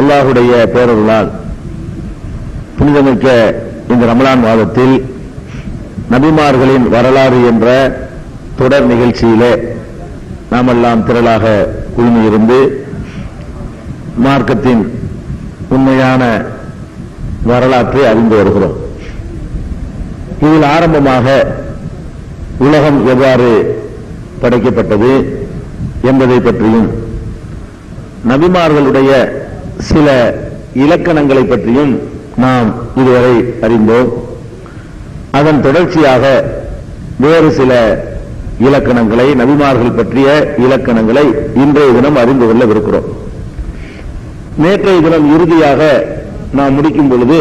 அல்லாஹுடைய பேரருளால் புனிதமிக்க இந்த ரமலான் மாதத்தில் நபிமார்களின் வரலாறு என்ற தொடர் நிகழ்ச்சியிலே நாமெல்லாம் திரளாக குழுமியிருந்து மார்க்கத்தின் உண்மையான வரலாற்றை அறிந்து வருகிறோம். இதில் ஆரம்பமாக உலகம் எவ்வாறு படைக்கப்பட்டது என்பதை பற்றியும் நபிமார்களுடைய சில இலக்கணங்களை பற்றியும் நாம் இதுவரை அறிந்தோம். அதன் தொடர்ச்சியாக வேறு சில இலக்கணங்களை, நபிமார்கள் பற்றிய இலக்கணங்களை இன்றைய தினம் அறிந்து கொள்ளவிருக்கிறோம். நேற்றைய தினம் இறுதியாக நாம் முடிக்கும் பொழுது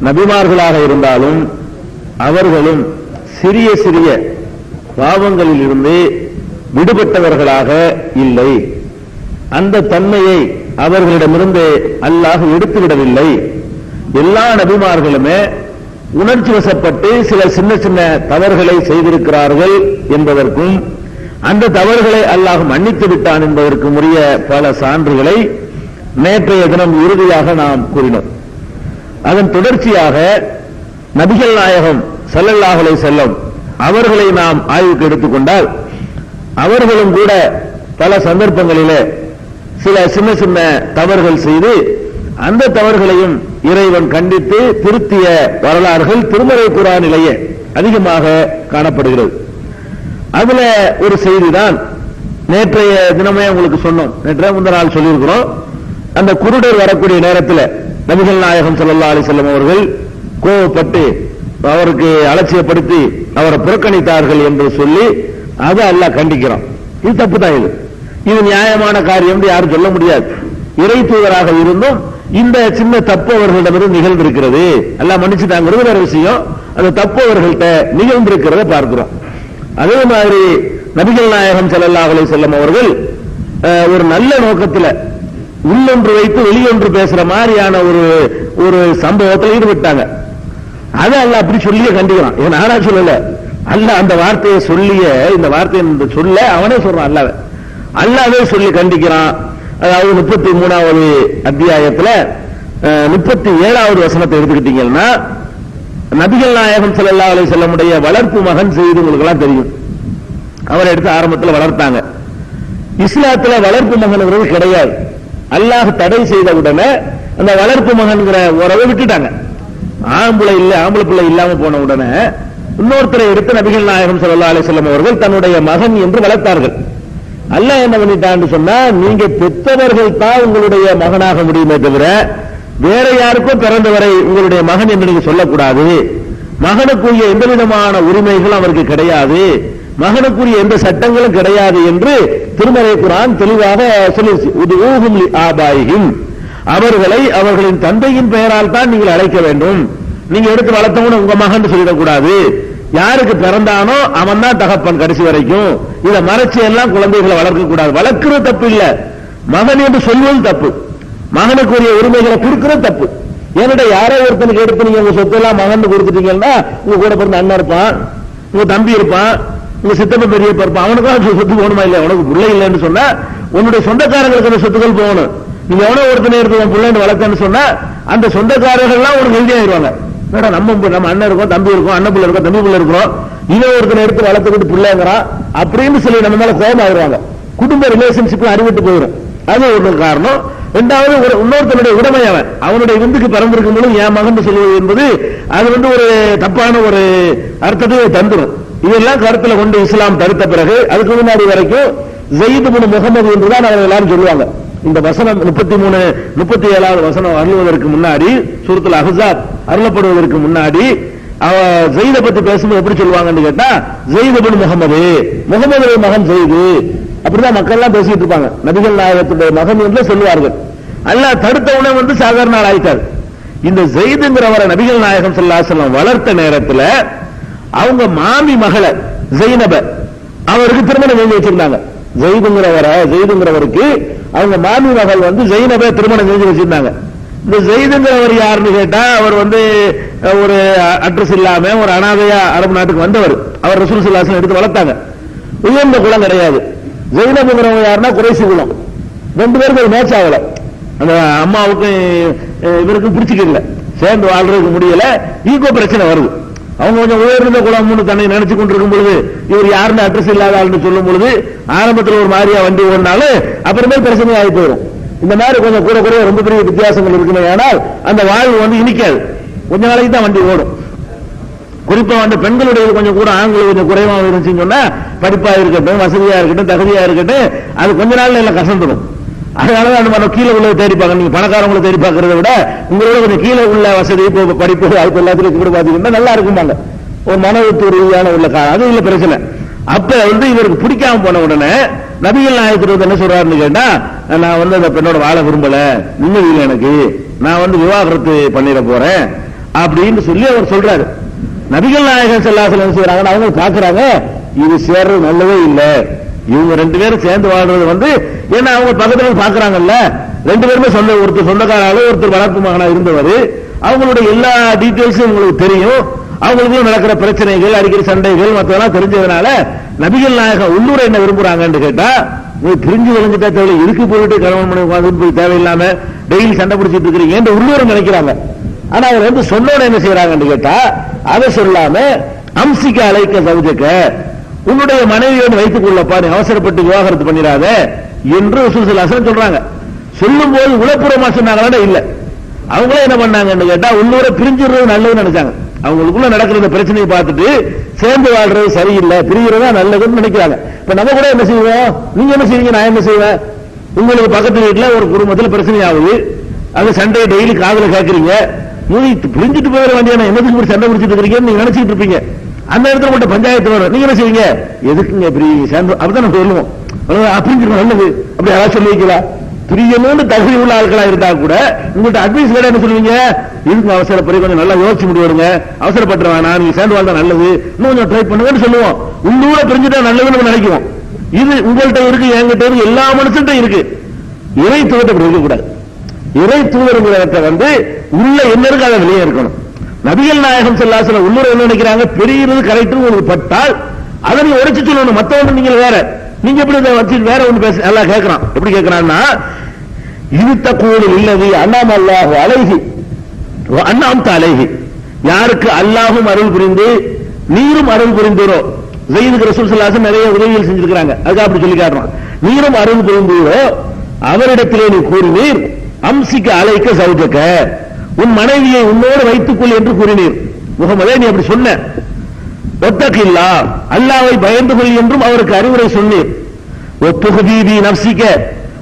நபிமார்களாக இருந்தாலும் அவர்களும் சிறிய சிறிய பாவங்களில் இருந்து விடுபட்டவர்களாக இல்லை, அந்த தன்மையை அவர்களிடமிருந்து அல்லாஹ் எடுத்துவிடவில்லை. எல்லா நபிமார்களுமே உணர்ச்சி வசப்பட்டு சில சின்ன சின்ன தவறுகளை செய்திருக்கிறார்கள் என்பதற்கும் அந்த தவறுகளை அல்லாஹ் மன்னித்து விட்டான் என்பதற்கும் உரிய பல சான்றுகளை நேற்றைய தினம் இறுதியாக நாம் கூறினோம். அதன் தொடர்ச்சியாக நபிகள் நாயகம் ஸல்லல்லாஹு அலைஹி வஸல்லம் அவர்களை நாம் ஆய்வுக்கு எடுத்துக்கொண்டால் அவர்களும் கூட பல சந்தர்ப்பங்களிலே சில சின்ன சின்ன தவறுகள் செய்து அந்த தவறுகளையும் இறைவன் கண்டித்து திருத்திய வரலாறுகள் திருமறை குர்ஆனிலேயே அதிகமாக காணப்படுகிறது. அதுல ஒரு செய்திதான் நேற்றைய தினமே உங்களுக்கு சொன்னோம். நேற்றைய முந்தின நாள் சொல்லியிருக்கிறோம். அந்த குருடர் வரக்கூடிய நேரத்தில் நபிகள் நாயகம் ஸல்லல்லாஹு அலைஹி வஸல்லம் அவர்கள் கோபப்பட்டு அவருக்கு அலட்சியப்படுத்தி அவரை புறக்கணித்தார்கள் என்று சொல்லி அதை அல்லாஹ் கண்டிக்கிறான். இது தப்பு தான். இது நியாயமான காரியம் என்று யாரும் சொல்ல முடியாது. இறை தூதராக இருந்தும் இந்த சின்ன தப்பு அவர்களிடமிருந்து நிகழ்ந்திருக்கிறது. அல்லாஹ் மன்னிச்சுட்டாங்கிறது வேற விஷயம். அந்த தப்பு அவர்கள்ட்ட நிகழ்ந்திருக்கிறத பார்க்கிறோம். அதே மாதிரி நபிகள் நாயகம் ஸல்லல்லாஹு அலைஹி வஸல்லம் அவர்கள் ஒரு நல்ல நோக்கத்தில் உள்ளொன்று வைத்து வெளியொன்று பேசுற மாதிரியான ஒரு சம்பவத்தில் ஈடுபட்டாங்க. அதை அல்லாஹ் அப்படி சொல்லியே கண்டிக்கிறான். இவன் நானா சொல்லல, அல்லாஹ் அந்த வார்த்தையை சொல்லிய, இந்த வார்த்தையை சொல்ல அவனே சொல்றான். அல்லாஹ்வே சொல்லி கண்டிக்கிறான். அதாவது 33வது அத்தியாயத்தில் 37வது வசனத்தை எடுத்துக்கிட்டீங்கன்னா நபிகள் நாயகம் ஸல்லல்லாஹு அலைஹி வஸல்லம் உடைய வளர்ப்பு மகன் செய்து உங்களுக்கு எல்லாம் தெரியும். அவரை எடுத்து ஆரம்பத்தில் வளர்த்தாங்க. இஸ்லாத்துல வளர்ப்பு மகன்கிறது கிடையாது. அல்லாஹ் தடை செய்த உடனே அந்த வளர்ப்பு மகன்கிற உறவை விட்டுட்டாங்க. ஆம்பளை பிள்ளை இல்லாம போன உடனே இன்னொருத்தரை எடுத்து நபிகள் நாயகம் ஸல்லல்லாஹு அலைஹி வஸல்லம் அவர்கள் தன்னுடைய மகன் என்று வளர்த்தார்கள். அல்லாஹ் என்ன பண்ணிட்டான்னு சொன்னா, நீங்க பெற்றவர்கள் தான் உங்களுடைய மகனாக முடியுமே தவிர வேற யாருக்கும் பிறந்தவரை உங்களுடைய மகன் என்று நீங்க சொல்லக்கூடாது. மகனுக்குரிய எந்த விதமான உரிமைகளும் அவருக்கு கிடையாது, மகனுக்குரிய எந்த சட்டங்களும் கிடையாது என்று திருமறை குர்ஆன் தெளிவாக சொல்லிருச்சு. உதுஊஹும் லிஆபாயிஹிம், அவர்களை அவர்களின் தந்தையின் பெயரால் தான் நீங்கள் அழைக்க வேண்டும். நீங்க எடுத்து வளர்த்தவன உங்க மகன் சொல்லிடக்கூடாது. யாருக்கு பிறந்தானோ அவன் தான் தகப்பன் கடைசி வரைக்கும். இதை மறைச்சு எல்லாம் குழந்தைகளை வளர்க்க கூடாது. வளர்க்கிறது தப்பு இல்ல, மகன் என்று சொல்வது தப்பு. மகனுக்குரிய உரிமைகளை கொடுக்கிறது தப்பு. ஏன்னா யாரோ ஒருத்தனுக்கு எடுத்து நீங்க உங்க சொத்தெல்லாம் மகன் கொடுத்துட்டீங்கன்னா உங்க கூட பிறந்த அண்ணன் இருப்பான், உங்க தம்பி இருப்பான், உங்க சித்தப்ப பெரியப்ப இருப்பான், அவனுக்கு சொத்து போகணுமா இல்லையா? உனக்கு பிள்ளை இல்லைன்னு சொன்னா உன்னுடைய சொந்தக்காரங்களுக்கு அந்த சொத்துக்கள் போகணும். நீங்க எவனோ ஒருத்தனை எடுத்து உன் பிள்ளைன்னு வளர்க்கன்னு சொன்னா அந்த சொந்தக்காரர்கள்லாம் உனக்கு எழுதியாயிருவாங்க. நம்ம அண்ணன் இருக்கும், தம்பி இருக்கும், அண்ணன் பிள்ளை இருக்கும், தம்பி பிள்ளை இருக்கிறோம், இவன் ஒருத்தனை எடுத்து வளர்த்துக்கிட்டு பிள்ளைங்கிறான் அப்படின்னு சொல்லி நம்ம மேல கோபம் ஆயிடுவாங்க. குடும்ப ரிலேஷன்ஷிப் அறிவிட்டு போயிடும். அது ஒரு காரணம். இரண்டாவது, இன்னொருத்தனுடைய உடைமை அவனுடைய விந்துக்கு பிறந்திருக்கும் பொழுது என் மகன் சொல்வது என்பது அது ஒரு தப்பான ஒரு அர்த்தத்தை தந்துடும். இதெல்லாம் கருத்துல கொண்டு இஸ்லாம் தடுத்த பிறகு அதுக்கு முன்னாடி வரைக்கும் ஸைத் இப்னு முஹம்மது என்றுதான் அவங்க எல்லாரும் சொல்லுவாங்க. இந்த வசனம் 33, 37வது வசனம் அருள்வதற்கு முன்னாடி, சூரத்துல் அஹ்ஸாப் அருளப்படுவதற்கு முன்னாடி ஸைத பத்தி பேசும்போது எப்படி சொல்லுவாங்கன்னு கேட்டா, ஸைத் இப்னு முஹம்மது, முஹம்மதுடைய மகன் ஸைத், அப்படிதான் மக்கள் எல்லாம் பேசிட்டு இருப்பாங்க. நபிகள் நாயகத்துடைய மகன் என்று சொல்லுவார்கள். அல்லாஹ் தடுத்தவுடனே சாதாரண ஆள் ஆயிட்டார். இந்த ஸைத்ங்கிறவரை நபிகள் நாயகம் ஸல்லல்லாஹு அலைஹி வஸல்லம் வளர்த்த நேரத்தில் அவங்க மாமி மகளை ஸைனப அவருக்கு திருமணம் செஞ்சு வச்சிருந்தாங்க. ஸைதுங்கிறவருக்கு அவங்க மாமி மகள் ஸைனபை திருமணம் செஞ்சு வச்சிருந்தாங்க. இந்த ஸைதுங்கிறவர் யாருன்னு கேட்டா, அவர் ஒரு அட்ரஸ் இல்லாம ஒரு அனாதையா அரபு நாட்டுக்கு வந்தவர். அவர் ரசூல் ஸல்லல்லாஹு அலைஹி வஸல்லம் எடுத்து வளர்த்தாங்க. உயர்ந்த குலம் கிடையாது. ஜெயினபுங்கிறவங்க யாருன்னா குறைசி குலம். ரெண்டு பேருக்கு ஒரு மேட்ச் ஆகல, அந்த அம்மாவுக்கும் இவருக்கும் பிடிச்சிக்கல, சேர்ந்து வாழ்றதுக்கு முடியல, ஈகோ பிரச்சனை வருது. அவங்க கொஞ்சம் உயர்ந்த குலம்னு தன்னை நினைச்சு கொண்டிருக்கும் பொழுது இவர் யாருன்னு அட்ரஸ் இல்லாத ஆளுன்னு சொல்லும் பொழுது ஆரம்பத்தில் ஒரு மாதிரியா வண்டி ஓடினாலும் அப்புறமே பிரச்சனை ஆகி போயிடும். இந்த மாதிரி கொஞ்சம் கூட கூட ரொம்ப பெரிய வித்தியாசங்கள் இருக்குமே, ஆனால் அந்த வாழ்வு வந்து இனிக்காது, கொஞ்ச நாளைக்கு தான் வண்டி ஓடும். குறிப்பா வந்து பெண்களுடைய கொஞ்சம் கூட ஆண்கள் கொஞ்சம் குறைவா இருந்துச்சுன்னு சொன்னா படிப்பா இருக்கட்டும், வசதியா இருக்கட்டும், தகுதியா இருக்கட்டும், அது கொஞ்ச நாள்ல எல்லாம் கசந்துடும். அதனாலதான் நம்ம கீழே உள்ள தேடி பார்க்க, நீங்க பணக்காரங்களை தேடி பார்க்கறத விட உங்களோட கொஞ்சம் கீழே உள்ள வசதி, இப்போ படிப்பு வாய்ப்பு எல்லாத்துக்கும் கூட பாத்தீங்கன்னா நல்லா இருக்குமாங்க, ஒரு மனவத்து ரீதியான உள்ள அது இல்ல பிரச்சனை. அப்ப வந்து இவருக்கு பிடிக்காம போன உடனே நபிகள் நாயகர் என்ன சொல்றாருன்னு கேட்டா, நான் வந்து அந்த பெண்ணோட வாழ விரும்பல, நிம்மதியில் எனக்கு, நான் வந்து விவாகரத்து பண்ணிட போறேன் அப்படின்னு சொல்லி அவர் சொல்றாரு. நபிகள் நாயகர் ஸல்லல்லாஹு அலைஹி வஸல்லம் அவங்க பாக்குறாங்க, இது சேர்றது நல்லதே இல்லை, இவங்க ரெண்டு பேரும் சேர்ந்து வாழ்றது வந்து, ஏன்னா அவங்க பக்கத்துல பாக்குறாங்கல்ல, ரெண்டு பேருமே ஒருத்தர் சொந்தக்காராலும் ஒருத்தர் வளர்ப்பு மகனா இருந்தவர், அவங்களுடைய எல்லா டீடைல்ஸும் உங்களுக்கு தெரியும், அவங்களுக்குள்ள நடக்கிற பிரச்சனைகள், அடிக்கடி சண்டைகள் மற்றதெல்லாம் தெரிஞ்சதுனால நபிகள் நாயகம் உள்ளூர என்ன விரும்புறாங்கன்னு கேட்டா, பிரிஞ்சு விளைஞ்சிட்டா தேவை, இருக்கு போயிட்டு கணவன் மனைவி போய் தேவையில்லாம டெய்லி சண்டை பிடிச்சிட்டு இருக்கிறீங்க என்று உள்ளூர நினைக்கிறாங்க. ஆனா அவர் வந்து சொன்னோட என்ன செய்யறாங்கன்னு கேட்டா, அதை சொல்லாம அம்சிக்க அழைக்க சவுஜக்க, உன்னுடைய மனைவியோடு வைத்துக் கொள்ளப்பா, நீ அவசரப்பட்டு விவாகரத்து பண்ணிடாத என்று ரசூல் ஸல்லல்லாஹு அலைஹி வஸல்லம் சொல்றாங்க. சொல்லும் போது உளப்புறமா சொன்னாங்களா இல்ல, அவங்களே என்ன பண்ணாங்கன்னு கேட்டா உள்ளூர பிரிஞ்சிடுறது நல்லதுன்னு நினைச்சாங்க. அவங்களுக்குள்ள நடக்கிற பிரச்சனையை பார்த்துட்டு சேர்ந்து வாழ்றது சரியில்லை, பிரிகிறதா நல்லதுன்னு நினைக்கிறாங்க. இப்ப நம்ம கூட என்ன செய்வோம், நீங்க என்ன செய்வீங்க, நான் என்ன செய்வேன், உங்களுக்கு பக்கத்து வீட்டுல ஒரு குடும்பத்தில் பிரச்சனை ஆகுது, அது சண்டையை டெய்லி காதுல கேட்கறீங்க, பிரிஞ்சுட்டு போயிட வேண்டிய என்னதுக்கு சண்டை பிடிச்சிட்டு இருக்கீங்கன்னு நீங்க நினைச்சிட்டு இருப்பீங்க. அந்த இடத்துல மட்டும் பஞ்சாயத்து வரும், நீங்க என்ன செய்வீங்க, எதுக்குங்க இப்படி சேர்ந்து, அப்படிதான் நம்ம சொல்லுவோம், அப்படிங்கிற நல்லது அப்படி யாராவது சொல்லி வைக்கலாம். பிரியணும்னு தகுதி உள்ள ஆட்களா இருந்தா கூட உங்கள்கிட்ட அட்வைஸ் கேட்டா என்ன சொல்லுவீங்க, இதுக்கு அவசரப்படி கொஞ்சம் நல்லா யோசிச்சு முடிவுங்க, அவசரப்பட்டு வேணாம், நீங்க சேர்ந்து வாழ்ந்தா நல்லது, இன்னும் கொஞ்சம் ட்ரை பண்ணுங்கன்னு சொல்லுவோம். உள்ளூர பிரிஞ்சுட்டா நல்லதுன்னு நம்ம நினைக்கிறோம். இது உங்கள்கிட்ட இருக்கு, என்கிட்ட இருக்கு, எல்லா மனுஷன்ட்ட இருக்கு. இறை தூதத்தை அப்படி இருக்கக்கூடாது. இறை தூதருங்கிறத வந்து உள்ள என்ன இருக்கு அதை வெளியே இருக்கணும். நபிகள் நாயகம் ஸல்லல்லாஹு அலைஹி வஸல்லம் உள்ளூர என்ன நினைக்கிறாங்க, பெரியது கரெக்ட் உங்களுக்கு பட்டால் அதை நீங்க உடைச்சு சொல்லணும். மத்தவங்க நீங்க வேற, நீங்க எப்படி இதை வச்சு வேற ஒண்ணு பேச எல்லாம் கேட்கறான். எப்படி கேட்கறான்னா, இது தக்கூடு இல்லது அன்னாம் அல்லாஹு அலைஹி அன்னாம் அலைஹி, யாருக்கு அல்லாஹும் அருள் புரிந்து நீரும் அருள் புரிந்தீரோ, ஸைதுக்கு ரசூல் ஸல்லல்லாஹு அலைஹி வஸல்லம் நிறைய உதவிகள் செஞ்சிருக்காங்க, அதுக்கு அப்படி சொல்லி காட்டுறான். நீரும் அருள் புரிந்தீரோ அவரிடத்திலே நீ கூறினீர், அம்சிக்க அலைக்க சௌஜக்க, உன் மனைவியை உன்னோடு வைத்துக்கொள் என்று கூறினீர். முகமதே நீ அப்படி சொன்ன, ஒத்தகில்லா அல்லாஹ்வை பயந்து கொள் என்றும் அவருக்கு அறிவுரை சொன்னீர். ஒத்துஹதீதி நஃப்ஸிக,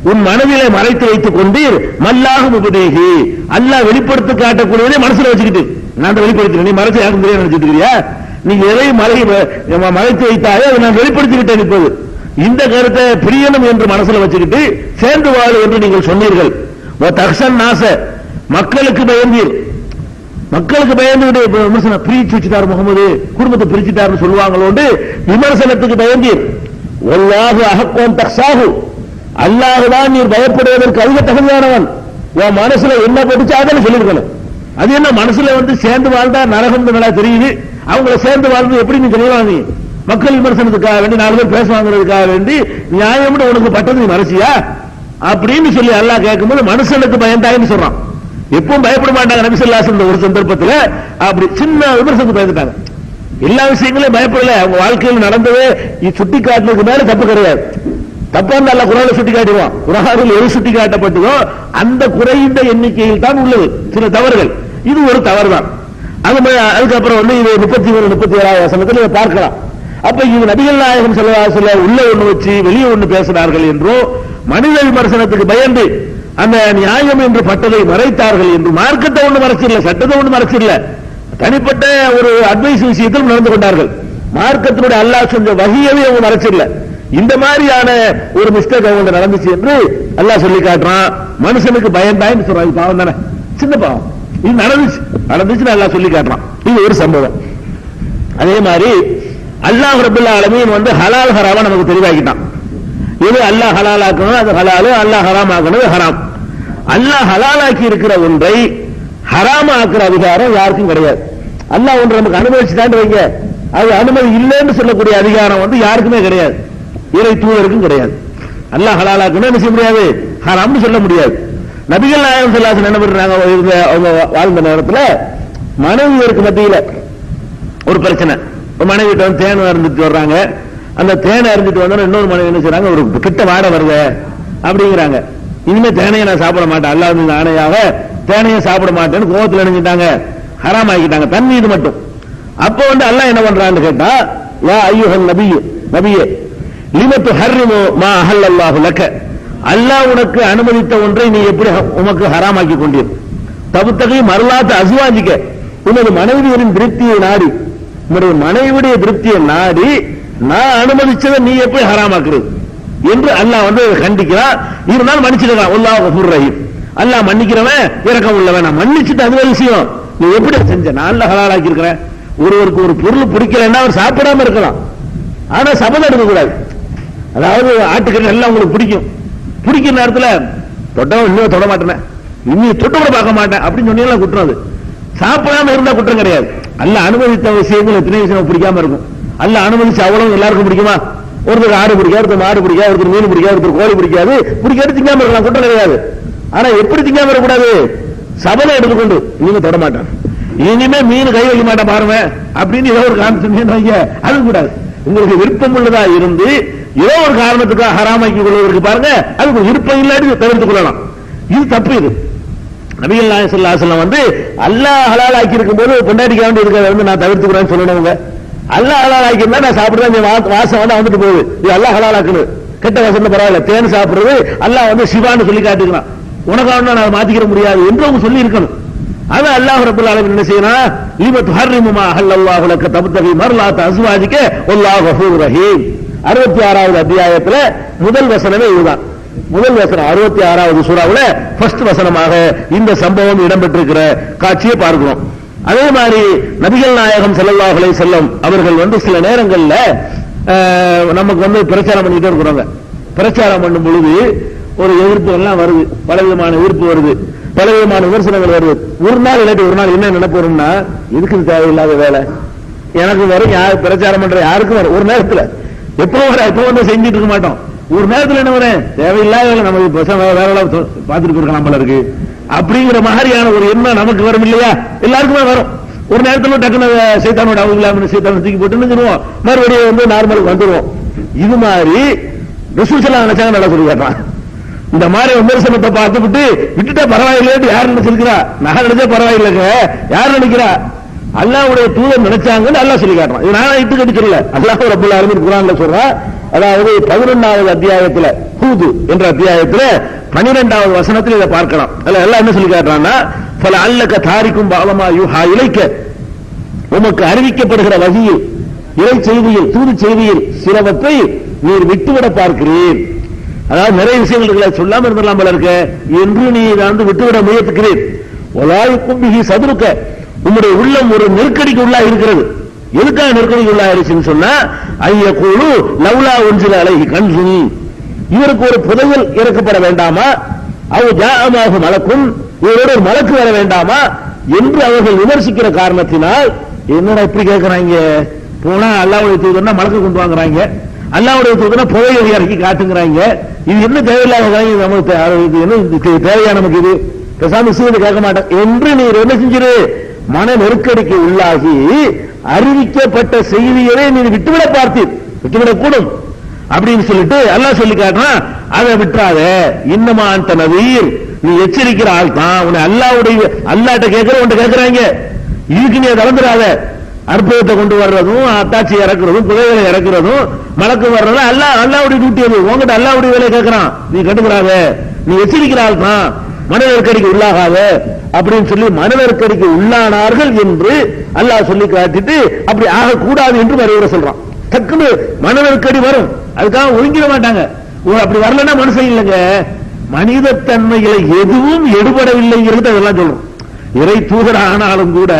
உன் மனதிலே மறைத்து வைத்துக் கொண்டீர், மல்லாஹு முபதீஹி, அல்லாஹ் வெளிப்படுத்தி காட்டக்கூடியதை மனசுல வச்சுக்கிட்டு, நான் வெளிப்படுத்தினேன், நீ மறைச்சு யாருக்கும் தெரியாது நினைச்சிட்டு இருக்கியா, நீ எதை மறைத்து வைத்தாயே அதை நான் வெளிப்படுத்திக்கிட்டேன். இப்போது இந்த கருத்தை பிரியணும் என்று மனசுல வச்சுக்கிட்டு சேர்ந்து வாழ என்று நீங்கள் சொன்னீர்கள். தக்ஷன் நாச, மக்களுக்கு பயந்தீர், மக்களுக்கு பயந்து விமர்சனம் பிரிச்சு வச்சுட்டார் முகமது, குடும்பத்தை பிரிச்சுட்டாருன்னு சொல்லுவாங்களோண்டு விமர்சனத்துக்கு பயந்தீர். வல்லாஹு அஹக்கன் தக்ஷாஹு, அல்லாஹ்தான் நீர் பயப்படுவதற்கு அதிக தகுதியானவன். உன் மனசுல என்ன பட்டுச்சு அதெல்லாம் சொல்லிருக்கணும். அது என்ன மனசுல வந்து சேர்ந்து வாழ்ந்தா நரகம் நல்லா தெரியுது, அவங்கள சேர்ந்து வாழ்ந்து எப்படி நீ தெரியவாங்க, மக்கள் விமர்சனத்துக்காக வேண்டி 4 பேர் பேசுவாங்கிறதுக்காக வேண்டி நியாயம்னு உனக்கு பட்டது நீ மனசியா அப்படின்னு சொல்லி அல்லாஹ் கேட்கும்போது மனுஷனுக்கு பயந்தாயின்னு சொல்றான். எப்பவும் பயப்பட மாட்டாங்க நபி ஸல்லல்லாஹு அலைஹி வஸல்லம். ஒரு சந்தர்ப்பத்தில் அப்படி சின்ன விமர்சனத்துக்கு பயந்துட்டாங்க. எல்லா விஷயங்களையும் பயப்படல, அவங்க வாழ்க்கையில் நடந்தவே சுட்டி காட்டுறதுக்கு மேல தப்பு கிடையாது. தப்பா அல்ல குரானை சுட்டி காட்டிடுவான். குரானில் எது சுட்டி காட்டப்பட்டதோ அந்த குறைந்த எண்ணிக்கையில் தான் உள்ளது சில தவறுகள். இது ஒரு தவறு தான். அதுக்கப்புறம் வந்து இது 33, 37 வசனத்தில் இதை பார்க்கலாம். அப்ப இது நபிகள் நாயகம் ஸல்லல்லாஹு அலைஹி வஸல்லம் உள்ள ஒண்ணு வச்சு வெளியே ஒண்ணு பேசினார்கள் என்றோ, மனித விமர்சனத்துக்கு பயந்து அந்த நியாயம் என்று பட்டதை மறைத்தார்கள் என்று, மார்க்கத்தை ஒண்ணு மறைச்சிடல, சட்டத்தை ஒண்ணு மறைச்சிடல, தனிப்பட்ட ஒரு அட்வைஸ் விஷயத்தில் நடந்து கொண்டார்கள். மார்க்கத்தினுடைய அல்லாஹ் செஞ்ச வஹியவே அவங்க மறைச்சிடல. இந்த மாதிரியான ஒரு மிஸ்டேக் அவங்க நடந்துச்சு என்று அல்லாஹ் சொல்லி காட்டுறான். மனுஷனுக்கு பயந்தாயின்னு சொல்றாங்க, பாவம் தானே, சின்ன பாவம், இது நடந்துச்சு அல்லாஹ் சொல்லி காட்டுறான். இது ஒரு சம்பவம். அதே மாதிரி அல்லாஹ் ரப்பல் ஆலமீன் வந்து ஹலால் ஹராமா நமக்கு தெளிவாக்கிட்டான். எது அல்லாஹ் ஹலால் ஆக்கணும் அது ஹலால், அல்லாஹ் ஹராம் ஆக்கணும் ஹராம். அல்லாஹ் ஹலால் ஆக்கி இருக்கிற ஒன்றை ஹராம் ஆக்குற அதிகாரம் யாருக்கும் கிடையாது. அல்லாஹ் ஒன்று நமக்கு அனுமதிச்சுட்டான்னு வைங்க, அது அனுமதி இல்லைன்னு சொல்லக்கூடிய அதிகாரம் வந்து யாருக்குமே கிடையாது, இறை தூதருக்கும் கிடையாது. அல்லாஹ் ஹலாலாக்குன்னு என்ன செய்ய முடியாது, ஹராம்னு சொல்ல முடியாது. நபிகள் நாயகம் ஸல்லல்லாஹு அலைஹி வஸல்லம் என்ன பண்றாங்க, அவங்க வாழ்ந்த நேரத்தில் மனைவியருக்கு மத்தியில் ஒரு பிரச்சனை. மனைவி கிட்ட வந்து தேன் அருந்துட்டு வர்றாங்க. அந்த தேனை அருந்துட்டு வந்தோன்னா இன்னொரு மனைவி என்ன செய்றாங்க, ஒரு கிட்ட வாட வருது அப்படிங்கிறாங்க. இனிமே தேனையை நான் சாப்பிட மாட்டேன், அல்லாஹ் மீது ஆணையாக தேனையை சாப்பிட மாட்டேன்னு கோபத்தில் நினைஞ்சிட்டாங்க, ஹராம் ஆக்கிட்டாங்க தன் மீது மட்டும். அப்போ வந்து அல்லாஹ் என்ன பண்றான்னு கேட்டா, யா அய்யுஹன் நபியே லிம துஹர்ரிமு மா அஹல்லல்லாஹு லக, அல்லாஹ் உனக்கு அனுமதித்த ஒன்றை நீ எப்படி உமக்கு ஹராமாக்கி கொண்டீர். தபுத்தகை மர்லாத் அஸ்வாஜிக, உனது மனைவியரின் திருப்தியை நாடி, உன்னுடைய மனைவியுடைய திருப்தியை நாடி நான் அனுமதிச்சதை நீ எப்படி ஹராமாக்குறது என்று அல்லாஹ் வந்து கண்டிக்கிறான். இருந்தாலும் மன்னிச்சிருக்கான். அல்லாஹ் கஃபூர் ரஹீம், அல்லாஹ் மன்னிக்கிறவன் இரக்கம் உள்ளவன். நான் மன்னிச்சுட்டு அது ஒரு விஷயம், நீ எப்படி செஞ்ச, நான் ஹலாலாக்கி இருக்கிறேன். ஒருவருக்கு ஒரு பொருள் பிடிக்கலன்னா அவர் சாப்பிடாம இருக்கலாம், ஆனா சபதம் எடுக்க கூடாது. அதாவது ஆட்டுக்கறி எல்லாம் உங்களுக்கு பிடிக்கிற நேரத்தில் தொட்டவன் இன்னும் தொட மாட்டேன், இன்னும் தொட்டு கூட பார்க்க மாட்டேன் அப்படின்னு சொன்னீங்களா குற்றம். அது சாப்பிடாம இருந்தா குற்றம் கிடையாது. அல்லாஹ் அனுமதித்த விஷயங்கள் எத்தனை விஷயம் பிடிக்காம இருக்கும். அல்லாஹ் அனுமதிச்சு அவ்வளவு எல்லாருக்கும் பிடிக்குமா? ஒருத்தருக்கு ஆடு பிடிக்காது, ஒருத்தர் மாடு பிடிக்காது, ஒருத்தர் மீன் பிடிக்காது, ஒருத்தர் கோழி பிடிக்காது, பிடிக்காது திங்காம இருக்கலாம், குற்றம் கிடையாது. ஆனா எப்படி திங்காம இருக்கக்கூடாது, சபதம் எடுத்துக்கொண்டு இனிமே தொட மாட்டேன், இனிமே மீன் கை வைக்க மாட்டேன் பாருங்க அப்படின்னு ஏதோ ஒரு காரணம் அது கூடாது. உங்களுக்கு விருப்பம் உள்ளதா இருந்து ஏதோ ஒரு காரணத்துக்காக ஹராமாக்கி கொள்வதற்கு பாருங்க, அதுக்கு விருப்பம் இல்லாட்டி தவிர்த்துக் கொள்ளலாம். இது தப்பு. இது நபிகள் நாயகம் ஸல்லல்லாஹு அலைஹி வஸல்லம் வந்து அல்லாஹ் ஹலாலாக்கி இருக்கும் போது பொண்டாட்டிக்க வேண்டி இருக்கிறத வந்து நான் தவிர்த்துக்கிறேன்னு சொல்லணுங்க. அல்லாஹ் ஹலாலாக்கி இருந்தா நான் சாப்பிடுறேன், வாசம் வந்து வந்துட்டு போகுது, இது அல்லாஹ் ஹலாலாக்குன்னு கெட்ட வாசம் பரவாயில்ல. தேன் சாப்பிடுறது அல்லாஹ் வந்து சிவான்னு சொல்லி காட்டுக்கிறான், உனக்காக நான் மாத்திக்கிற முடியாது என்று அவங்க சொல்லி இருக்கணும். அது அல்லாஹ் ரப்பல் ஆலமீன் என்ன செய்யறான், லிம துஹர்ரிமு மா அஹல்லல்லாஹு லக தப்தகி மர்லாத் அஸ்வாஜிக வல்லாஹு கஃபூர் ரஹீம். 66வது அத்தியாயத்துல முதல் வசனமே இதுதான். முதல் வசனம் 66வது சூறாவுல ஃபர்ஸ்ட் வசனமாக இந்த சம்பவம் இடம்பெற்றிருக்கிற காட்சியை பார்க்கிறோம். அதே மாதிரி நபிகள் நாயகம் ஸல்லல்லாஹு அலைஹி வஸல்லம் அவர்கள் வந்து சில நேரங்கள்ல நமக்கு வந்து பிரச்சாரம் பண்ணிட்டே இருக்கிறாங்க. பிரச்சாரம் பண்ணும் பொழுது ஒரு எதிர்ப்பு எல்லாம் வருது, பலவிதமான எதிர்ப்பு வருது, பலவிதமான விமர்சனங்கள் வருது. ஒரு நாள் இல்லாட்டி ஒரு நாள் என்ன நினைப்போம்னா, இதுக்கு தேவையில்லாத வேலை எனக்கு வரும், யார் பிரச்சாரம் பண்ற யாருக்கும் வரும். ஒரு நேரத்தில் எப்போ வந்து செஞ்சுட்டு இருக்க மாட்டோம். ஒரு நேரத்தில் என்ன வரேன், தேவையில்லாத வேலை நமக்கு வேற பார்த்துட்டு இருக்கலாம் போல இருக்கு அப்படிங்கிற மாதிரியான ஒரு எண்ணம் நமக்கு வரும் இல்லையா, எல்லாருக்குமே வரும். ஒரு நேரத்தில் டக்குனு சைத்தானோட அவங்க சைத்தான தூக்கி போட்டு மறுபடியும் வந்து நார்மலுக்கு வந்துடுவோம். இது மாதிரி ரசூல் ஸல்லல்லாஹு அலைஹி வஸல்லம் நல்லா சொல்லி காட்டுறான். இந்த மாதிரி விமர்சனத்தை பார்த்துவிட்டு விட்டுட்டா பரவாயில்லை யார் நினைச்சிருக்கிறா, நான் நினைச்சா பரவாயில்லைங்க யார் நினைக்கிறா, அல்லாஹ்வுடைய தூதர் நினைச்சாங்கன்னு அல்லாஹ் சொல்லி காட்டுறான். இது நான் இட்டு கட்டி சொல்லல, அல்லாஹ் ரப்பல் ஆலமீன் குர்ஆன்ல சொல்றான். அதாவது 11வது அத்தியாயத்துல ஹூத் என்ற அத்தியாயத்துல 12வது வசனத்தில் இதை பார்க்கலாம். அதுல எல்லாம் என்ன சொல்லி காட்டுறான்னா, ஃபல அல்லக தாரிக்கும் பாலமா யூஹா இலைக்க, உமக்கு அறிவிக்கப்படுகிற வகையில் இறை செய்தியில் தூது செய்தியில் சிலவற்றை நீர் விட்டுவிட பார்க்கிறேன். அதாவது நிறைய விஷயங்களுக்கு சொல்லாம இருந்தலாம் போல இருக்க என்று நீ வந்து விட்டுவிட முயற்சிக்கிறேன். ஒலாய்க்கும் பிஹி சதுருக்க, உம்முடைய உள்ளம் ஒரு நெருக்கடிக்கு உள்ளா இருக்கிறது. எதுக்காக நெருக்கடிக்கு உள்ளா இருந்துச்சுன்னு சொன்னா, ஐயக்கூழு லவ்லா உன்சில அலைஹி கன்சுனி, இவருக்கு ஒரு புதையல் இறக்கப்பட வேண்டாமா, அவ ஜாஅமாக மலக்கும், இவரோட ஒரு மலக்கு வர வேண்டாமா என்று அவர்கள் விமர்சிக்கிற காரணத்தினால், என்னடா இப்படி கேட்கிறாங்க, போனா அல்லாஹ்வுடைய தூதர்னா மலக்கு கொண்டு வாங்குறாங்க, அல்லாஹ்வுடைய தூதர்னா புதையல் இறக்கி காட்டுங்கிறாங்க, இது என்ன தேவையில்லாத நமக்கு என்ன தேவையா, நமக்கு இது பேசாம சீது கேட்க மாட்டேன் என்று நீர் என்ன செஞ்சிரு, மன நெருக்கடிக்கு உள்ளாகி அறிவிக்கப்பட்ட செய்தியை நீ விட்டுவிட பார்த்தீர், விட்டுவிடக்கூடும் அப்படின்னு சொல்லிட்டு அல்லாஹ் சொல்லி காட்டுறான். அதை விட்டுறாத, இன்னமா அந்த நபீர், நீ எச்சரிக்கிற ஆள் தான், உன்னை அல்லாஹ்ட்ட கேட்கிற உன்ட்ட கேட்கிறாங்க, இதுக்கு நீ கலந்துடாத. அற்புதத்தை கொண்டு வர்றதும் அத்தாட்சி இறக்குறதும் புதைகளை இறக்குறதும் மலக்கு வர்றதும் அல்லாஹ்வுடைய டியூட்டி. அது உங்ககிட்ட அல்லாஹ்வுடைய வேலையை கேட்கிறான், நீ கண்டுக்கிறாத, நீ எச்சரிக்கிற ஆள் தான், மன நெருக்கடிக்கு உள்ளாகாத அப்படின்னு சொல்லி மன நெருக்கடிக்கு உள்ளானார்கள் என்று அல்லாஹ் சொல்லி காட்டிட்டு அப்படி ஆகக்கூடாது என்று வரைவுரை சொல்றான். டக்குன்னு மன நெருக்கடி வரும், அதுக்காக ஒதுங்கிட மாட்டாங்க. அப்படி வரலன்னா மனுஷன் இல்லைங்க, மனித தன்மையில எதுவும் எடுபடவில்லைங்கிறது அதெல்லாம் சொல்றோம். இறை தூதர் ஆனாலும் கூட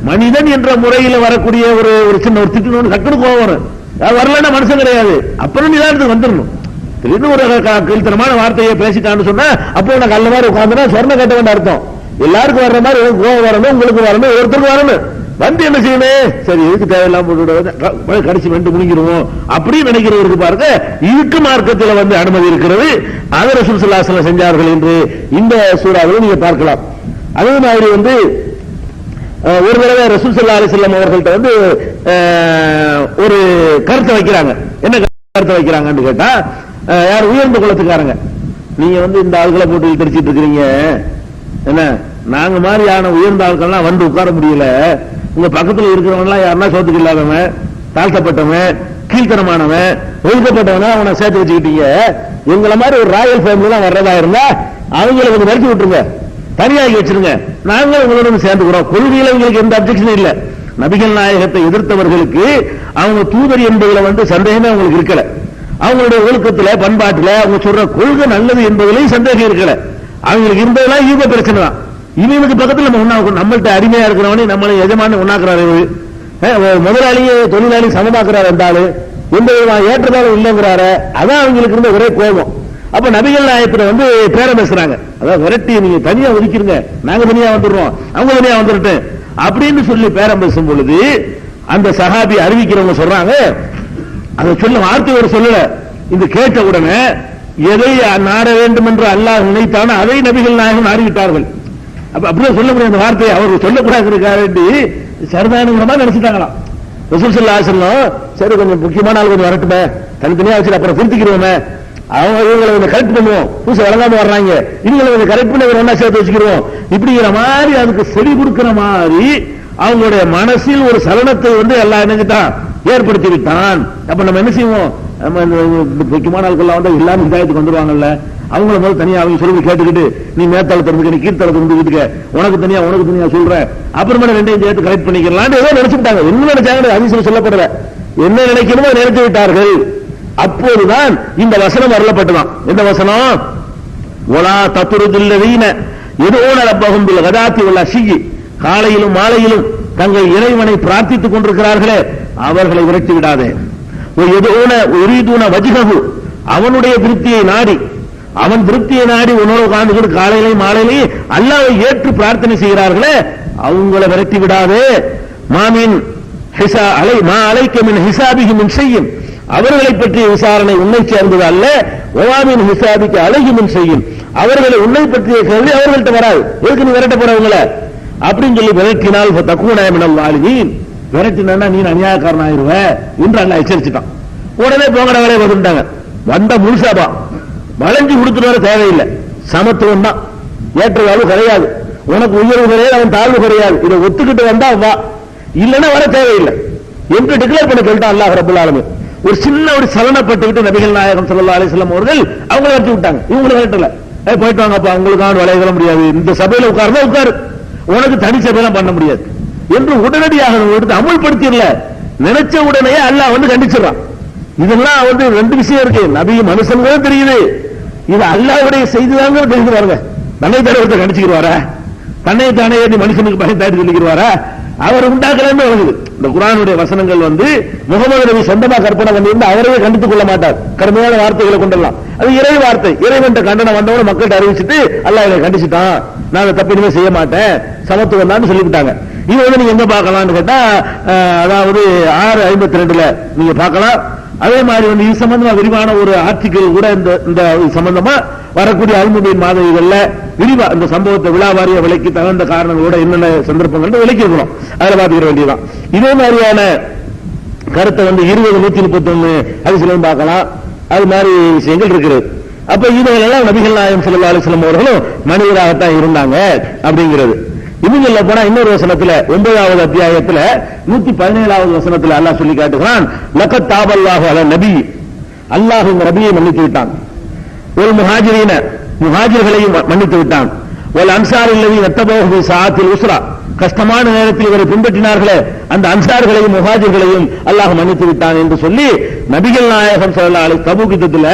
மனிதன் என்ற முறையில் வரக்கூடிய ஒரு சின்ன ஒரு திட்டு டக்குனு கோவம் வரும். வரலன்னா மனுஷன் கிடையாது, அப்புறம் நிதானத்துக்கு வந்துடணும். திடீர்னு ஒரு கீழ்த்தனமான வார்த்தையை பேசிட்டான்னு சொன்னா அப்போ உனக்கு அல்ல மாதிரி உட்காந்துனா சொர்ண கட்ட வேண்டிய அர்த்தம். எல்லாருக்கும் வர்ற மாதிரி கோவம் வரணும், உங்களுக்கு வரணும், ஒருத்தருக்கு வரணும். வந்து என்ன செய்யணும், சரி எதுக்கு தேவையில்லாம கடைசி வந்து முடிஞ்சிருவோம் அப்படின்னு நினைக்கிறவருக்கு பாருங்க, இதுக்கு மார்க்கத்தில் வந்து அனுமதி இருக்கிறது. அதை ரசூல் ஸல்லல்லாஹு அலைஹி வஸல்லம் செஞ்சார்கள் என்று இந்த சூறாவில் நீங்க பார்க்கலாம். அதே மாதிரி வந்து ஒரு தடவை ரசூல் ஸல்லல்லாஹு அலைஹி வஸல்லம் அவர்கள்ட்ட வந்து ஒரு கருத்தை வைக்கிறாங்க. என்ன கருத்தை வைக்கிறாங்கன்னு கேட்டா, யார் உயர்ந்த குலத்துக்காரங்க, நீங்க வந்து இந்த ஆள்களை போட்டு தெரிச்சிட்டு இருக்கிறீங்க, என்ன நாங்க மாதிரியான உயர்ந்த ஆட்கள்லாம் வந்து உட்கார முடியல, உங்க பக்கத்தில் இருக்கிறவன் எல்லாம் யாருன்னா சோத்துக்கு இல்லாதவன், தாழ்த்தப்பட்டவன், கீழ்த்தனமானவன், ஒழுக்கப்பட்டவனா அவனை சேர்த்து வச்சுக்கிட்டீங்க, எங்களை மாதிரி ஒரு ராயல் ஃபேமிலி எல்லாம் வர்றதா இருந்தா அவங்களை கொஞ்சம் நிறுத்தி விட்டுருங்க, தனியாகி வச்சிருங்க, நாங்களும் உங்களோட சேர்ந்துக்கிறோம். கொள்கையில உங்களுக்கு எந்த அப்செக்ஷனும் இல்ல. நபிகள் நாயகத்தை எதிர்த்தவர்களுக்கு அவங்க தூதர் என்பதுல வந்து சந்தேகமே அவங்களுக்கு இருக்கல. அவங்களுடைய ஒழுக்கத்துல பண்பாட்டுல அவங்க சொல்ற கொள்கை நல்லது என்பதிலையும் சந்தேகம் இருக்கல. அவங்களுக்கு இருந்ததெல்லாம் ஈக பிரச்சனை தான். இவனுக்கு பக்கத்தில் நம்ம நம்மள்ட்ட அடிமையா இருக்கிறவனே நம்மளை எஜமான உண்ணாக்குறாரு, முதலாளியே தொழிலாளி சமமாக்குறாரு என்றாலும் எந்த விதமான ஏற்றதாலும் இல்லைங்கிறாரு. அதான் அவங்களுக்கு இருந்த ஒரே கோபம். அப்ப நபிகள் நாயகத்துல வந்து பேரம் பேசுறாங்க, அதாவது விரட்டி நீங்க தனியா ஒதுக்கிருங்க, நாங்க தனியா வந்துடுறோம், அவங்க தனியா வந்துருட்டு அப்படின்னு சொல்லி பேரம் பேசும் பொழுது அந்த சஹாபி அறிவிக்கிறவங்க சொல்றாங்க, அதை சொல்ல வார்த்தை ஒரு சொல்லல, இந்த கேட்ட உடனே எதை நாட வேண்டும் என்று அல்லாஹ் நினைத்தானோ அதை நபிகள் நாயகம் நாடிவிட்டார்கள். அப்ப அப்படியே சொல்ல முடியாது அந்த வார்த்தையை அவர்கள் சொல்லக்கூடாது சரிதானுமா நினைச்சிட்டாங்களாம். ரசூல் ஸல்லல்லாஹு அலைஹி வஸல்லம் சரி கொஞ்சம் முக்கியமான ஆள் கொஞ்சம் வரட்டுமே, தனித்தனியா வச்சு அப்புறம் திருத்திக்கிறோமே, அவங்க இவங்களை கொஞ்சம் கரெக்ட் பண்ணுவோம், புதுசு வழங்காம வர்றாங்க, இவங்களை கொஞ்சம் கரெக்ட் பண்ணி ஒன்னா சேர்த்து வச்சுக்கிறோம், இப்படிங்கிற மாதிரி அதுக்கு செடி கொடுக்கிற மாதிரி அவங்களுடைய மனசில் ஒரு சலனத்தை வந்து எல்லாம் என்னங்கிட்டான் ஏற்படுத்தி விட்டான். அப்ப நம்ம என்ன செய்வோம், நம்ம முக்கியமான ஆட்கள் வந்து எல்லாமே இதாயத்துக்கு வந்துருவாங்கல்ல, அவங்கள முதல் தனியா அவங்க சொல்லி கேட்டுக்கிட்டு நீ மேத்தாள திறந்துக்க, நீ கீழ்த்தளத்தை வந்துக்கிட்டு உனக்கு தனியா சொல்ற, அப்புறமா ரெண்டையும் சேர்த்து கரெக்ட் பண்ணிக்கலாம் ஏதோ நினைச்சுட்டாங்க. என்ன நினைச்சாங்க அதிசயம் சொல்லப்படல, என்ன நினைக்கணுமோ நினைத்து விட்டார்கள். அப்போதுதான் இந்த வசனம் வரலப்பட்டுதான். இந்த வசனம் ஒலா தத்துருதில்லதீன எதோன ரப்பஹும் பில் கதாத்தி வல் அஷியி, காலையிலும் மாலையிலும் தங்கள் இறைவனை பிரார்த்தித்துக் கொண்டிருக்கிறார்களே அவர்களை விரட்டி விடாதே. எதோன உரீதுன வஜ்ஹஹு, அவனுடைய திருப்தியை நாடி, அவன் திருப்தியை நாடி உன்னோட உட்கார்ந்து காலையிலையும் மாலையிலையும் அல்லாஹ்வை ஏற்று பிரார்த்தனை செய்கிறார்களே அவங்களை விரட்டி விடாதே. மாமின் ஹிசா அலை மா அலைக்க மின் ஹிசாபிஹி மின் ஷையின், அவர்களை பற்றிய விசாரணை உன்னை சேர்ந்தது அல்ல, ஒவாமின் ஹிசாபிக்கு அழகி மின் செய்யும், அவர்களை உன்னை பற்றிய கேள்வி அவர்கள்ட்ட வராது, எதுக்கு நீ விரட்ட போறவங்கள அப்படின்னு சொல்லி விரட்டினால் தக்கூன மினல் வாலிதீன், விரட்டினா நீ அநியாயக்காரன் ஆயிருவ என்று அல்லாஹ் எச்சரிச்சுட்டான். உடனே போங்கட வேலையை வந்துட்டாங்க. வந்த முழுசாபா வளைஞ்சு கொடுத்துட்டு வர தேவையில்லை, சமத்துவம் தான், ஏற்றவாழ்வு கிடையாது, உனக்கு உயர்வு கிடையாது, அவன் தாழ்வு கிடையாது, இதை ஒத்துக்கிட்டு வந்தா வா, இல்லைன்னா வர தேவையில்லை என்று டிக்ளேர் பண்ண சொல்லிட்டான் அல்லாஹ் ரப்பல் ஆலமீன். ஒரு சின்ன ஒரு சலனப்பட்டுக்கிட்டு நபிகள் நாயகம் ஸல்லல்லாஹு அலைஹி வஸல்லம் அவர்கள் அவங்களை வச்சு விட்டாங்க, இவங்களை விரட்டல, போயிட்டு வாங்கப்பா உங்களுக்கான வளையல முடியாது, இந்த சபையில உட்கார்ந்தா உட்காரு, உனக்கு தனி சபையெல்லாம் பண்ண முடியாது என்று உடனடியாக எடுத்து அமுல்படுத்திடல. நினைச்ச உடனே அல்லாஹ் வந்து கண்டிச்சிடறான். இதெல்லாம் வந்து ரெண்டு விஷயம் இருக்கு, நபி மனுஷன் தெரியுது, இது அல்லாஹ்வுடைய செய்திதான் தெரிஞ்சு பாருங்க. தன்னை தானே கண்டிச்சுக்கிறாரா, தன்னை தானே மனுஷனுக்கு பயந்தாடி சொல்லிக்கிறாரா, அவர் உண்டாக்கலன்னு வருது. இந்த குர்ஆனுடைய வசனங்கள் வந்து முகமது நபி சொந்தமா கற்பனை பண்ணியிருந்தா அவரையே கண்டித்துக் கொள்ள மாட்டார், கடுமையான வார்த்தைகளை கொண்டெல்லாம். அது இறை வார்த்தை, இறைவன் கண்டனம் வந்தவன மக்கள்கிட்ட அறிவிச்சுட்டு அல்லாஹ் இதை கண்டிச்சுட்டான், நான் தப்பிடுமே செய்ய மாட்டேன், சமத்துவம் தான் சொல்லிவிட்டாங்க. இது வந்து நீங்க எங்க பார்க்கலாம்னு கேட்டா, அதாவது 6:52 நீங்க பார்க்கலாம். அதே மாதிரி வந்து இது சம்பந்தமா விரிவான ஒரு ஆர்டிகிள் கூட இந்த சம்பந்தமா வரக்கூடிய அல்முபீன் மாத இதழ்ல விரிவா இந்த சம்பவத்தை விழாவாரிய விலைக்கு தகுந்த காரணங்களோட என்னென்ன சந்தர்ப்பங்கள் விலைக்கு இருக்கணும், அதில் பார்த்துக்கிற வேண்டியதான். இதே மாதிரியான கருத்தை வந்து 20:131 ஹதீஸ்லயும் பார்க்கலாம். அது மாதிரி விஷயங்கள் இருக்கிறது. அப்ப இதெல்லாம் நபிகள் நாயகம் ஸல்லல்லாஹு அலைஹி வஸல்லம் அவர்களும் மனிதராகத்தான் இருந்தாங்க அப்படிங்கிறது. இன்னும் சொல்ல போனா இன்னொரு வசனத்துல 9வது அத்தியாயத்துல 117வது வசனத்துல அல்லாஹ் சொல்லி காட்டுகிறான், லகத் தாபல்லாஹு அலா நபி, அல்லாஹ் இந்த நபியை மன்னித்து விட்டான், ஒரு முஹாஜிரீன முஹாஜிர்களையும் மன்னித்து விட்டான், ஒரு அன்சார் இல்லவி நத்தபோஹு சாத்தில் உஸ்ரா, கஷ்டமான நேரத்தில் இவரை பின்பற்றினார்களே அந்த அன்சார்களையும் முஹாஜிர்களையும் அல்லாஹ் மன்னித்து விட்டான் என்று சொல்லி நபிகள் நாயகம் ஸல்லல்லாஹு அலைஹி தபூக் யுத்தத்துல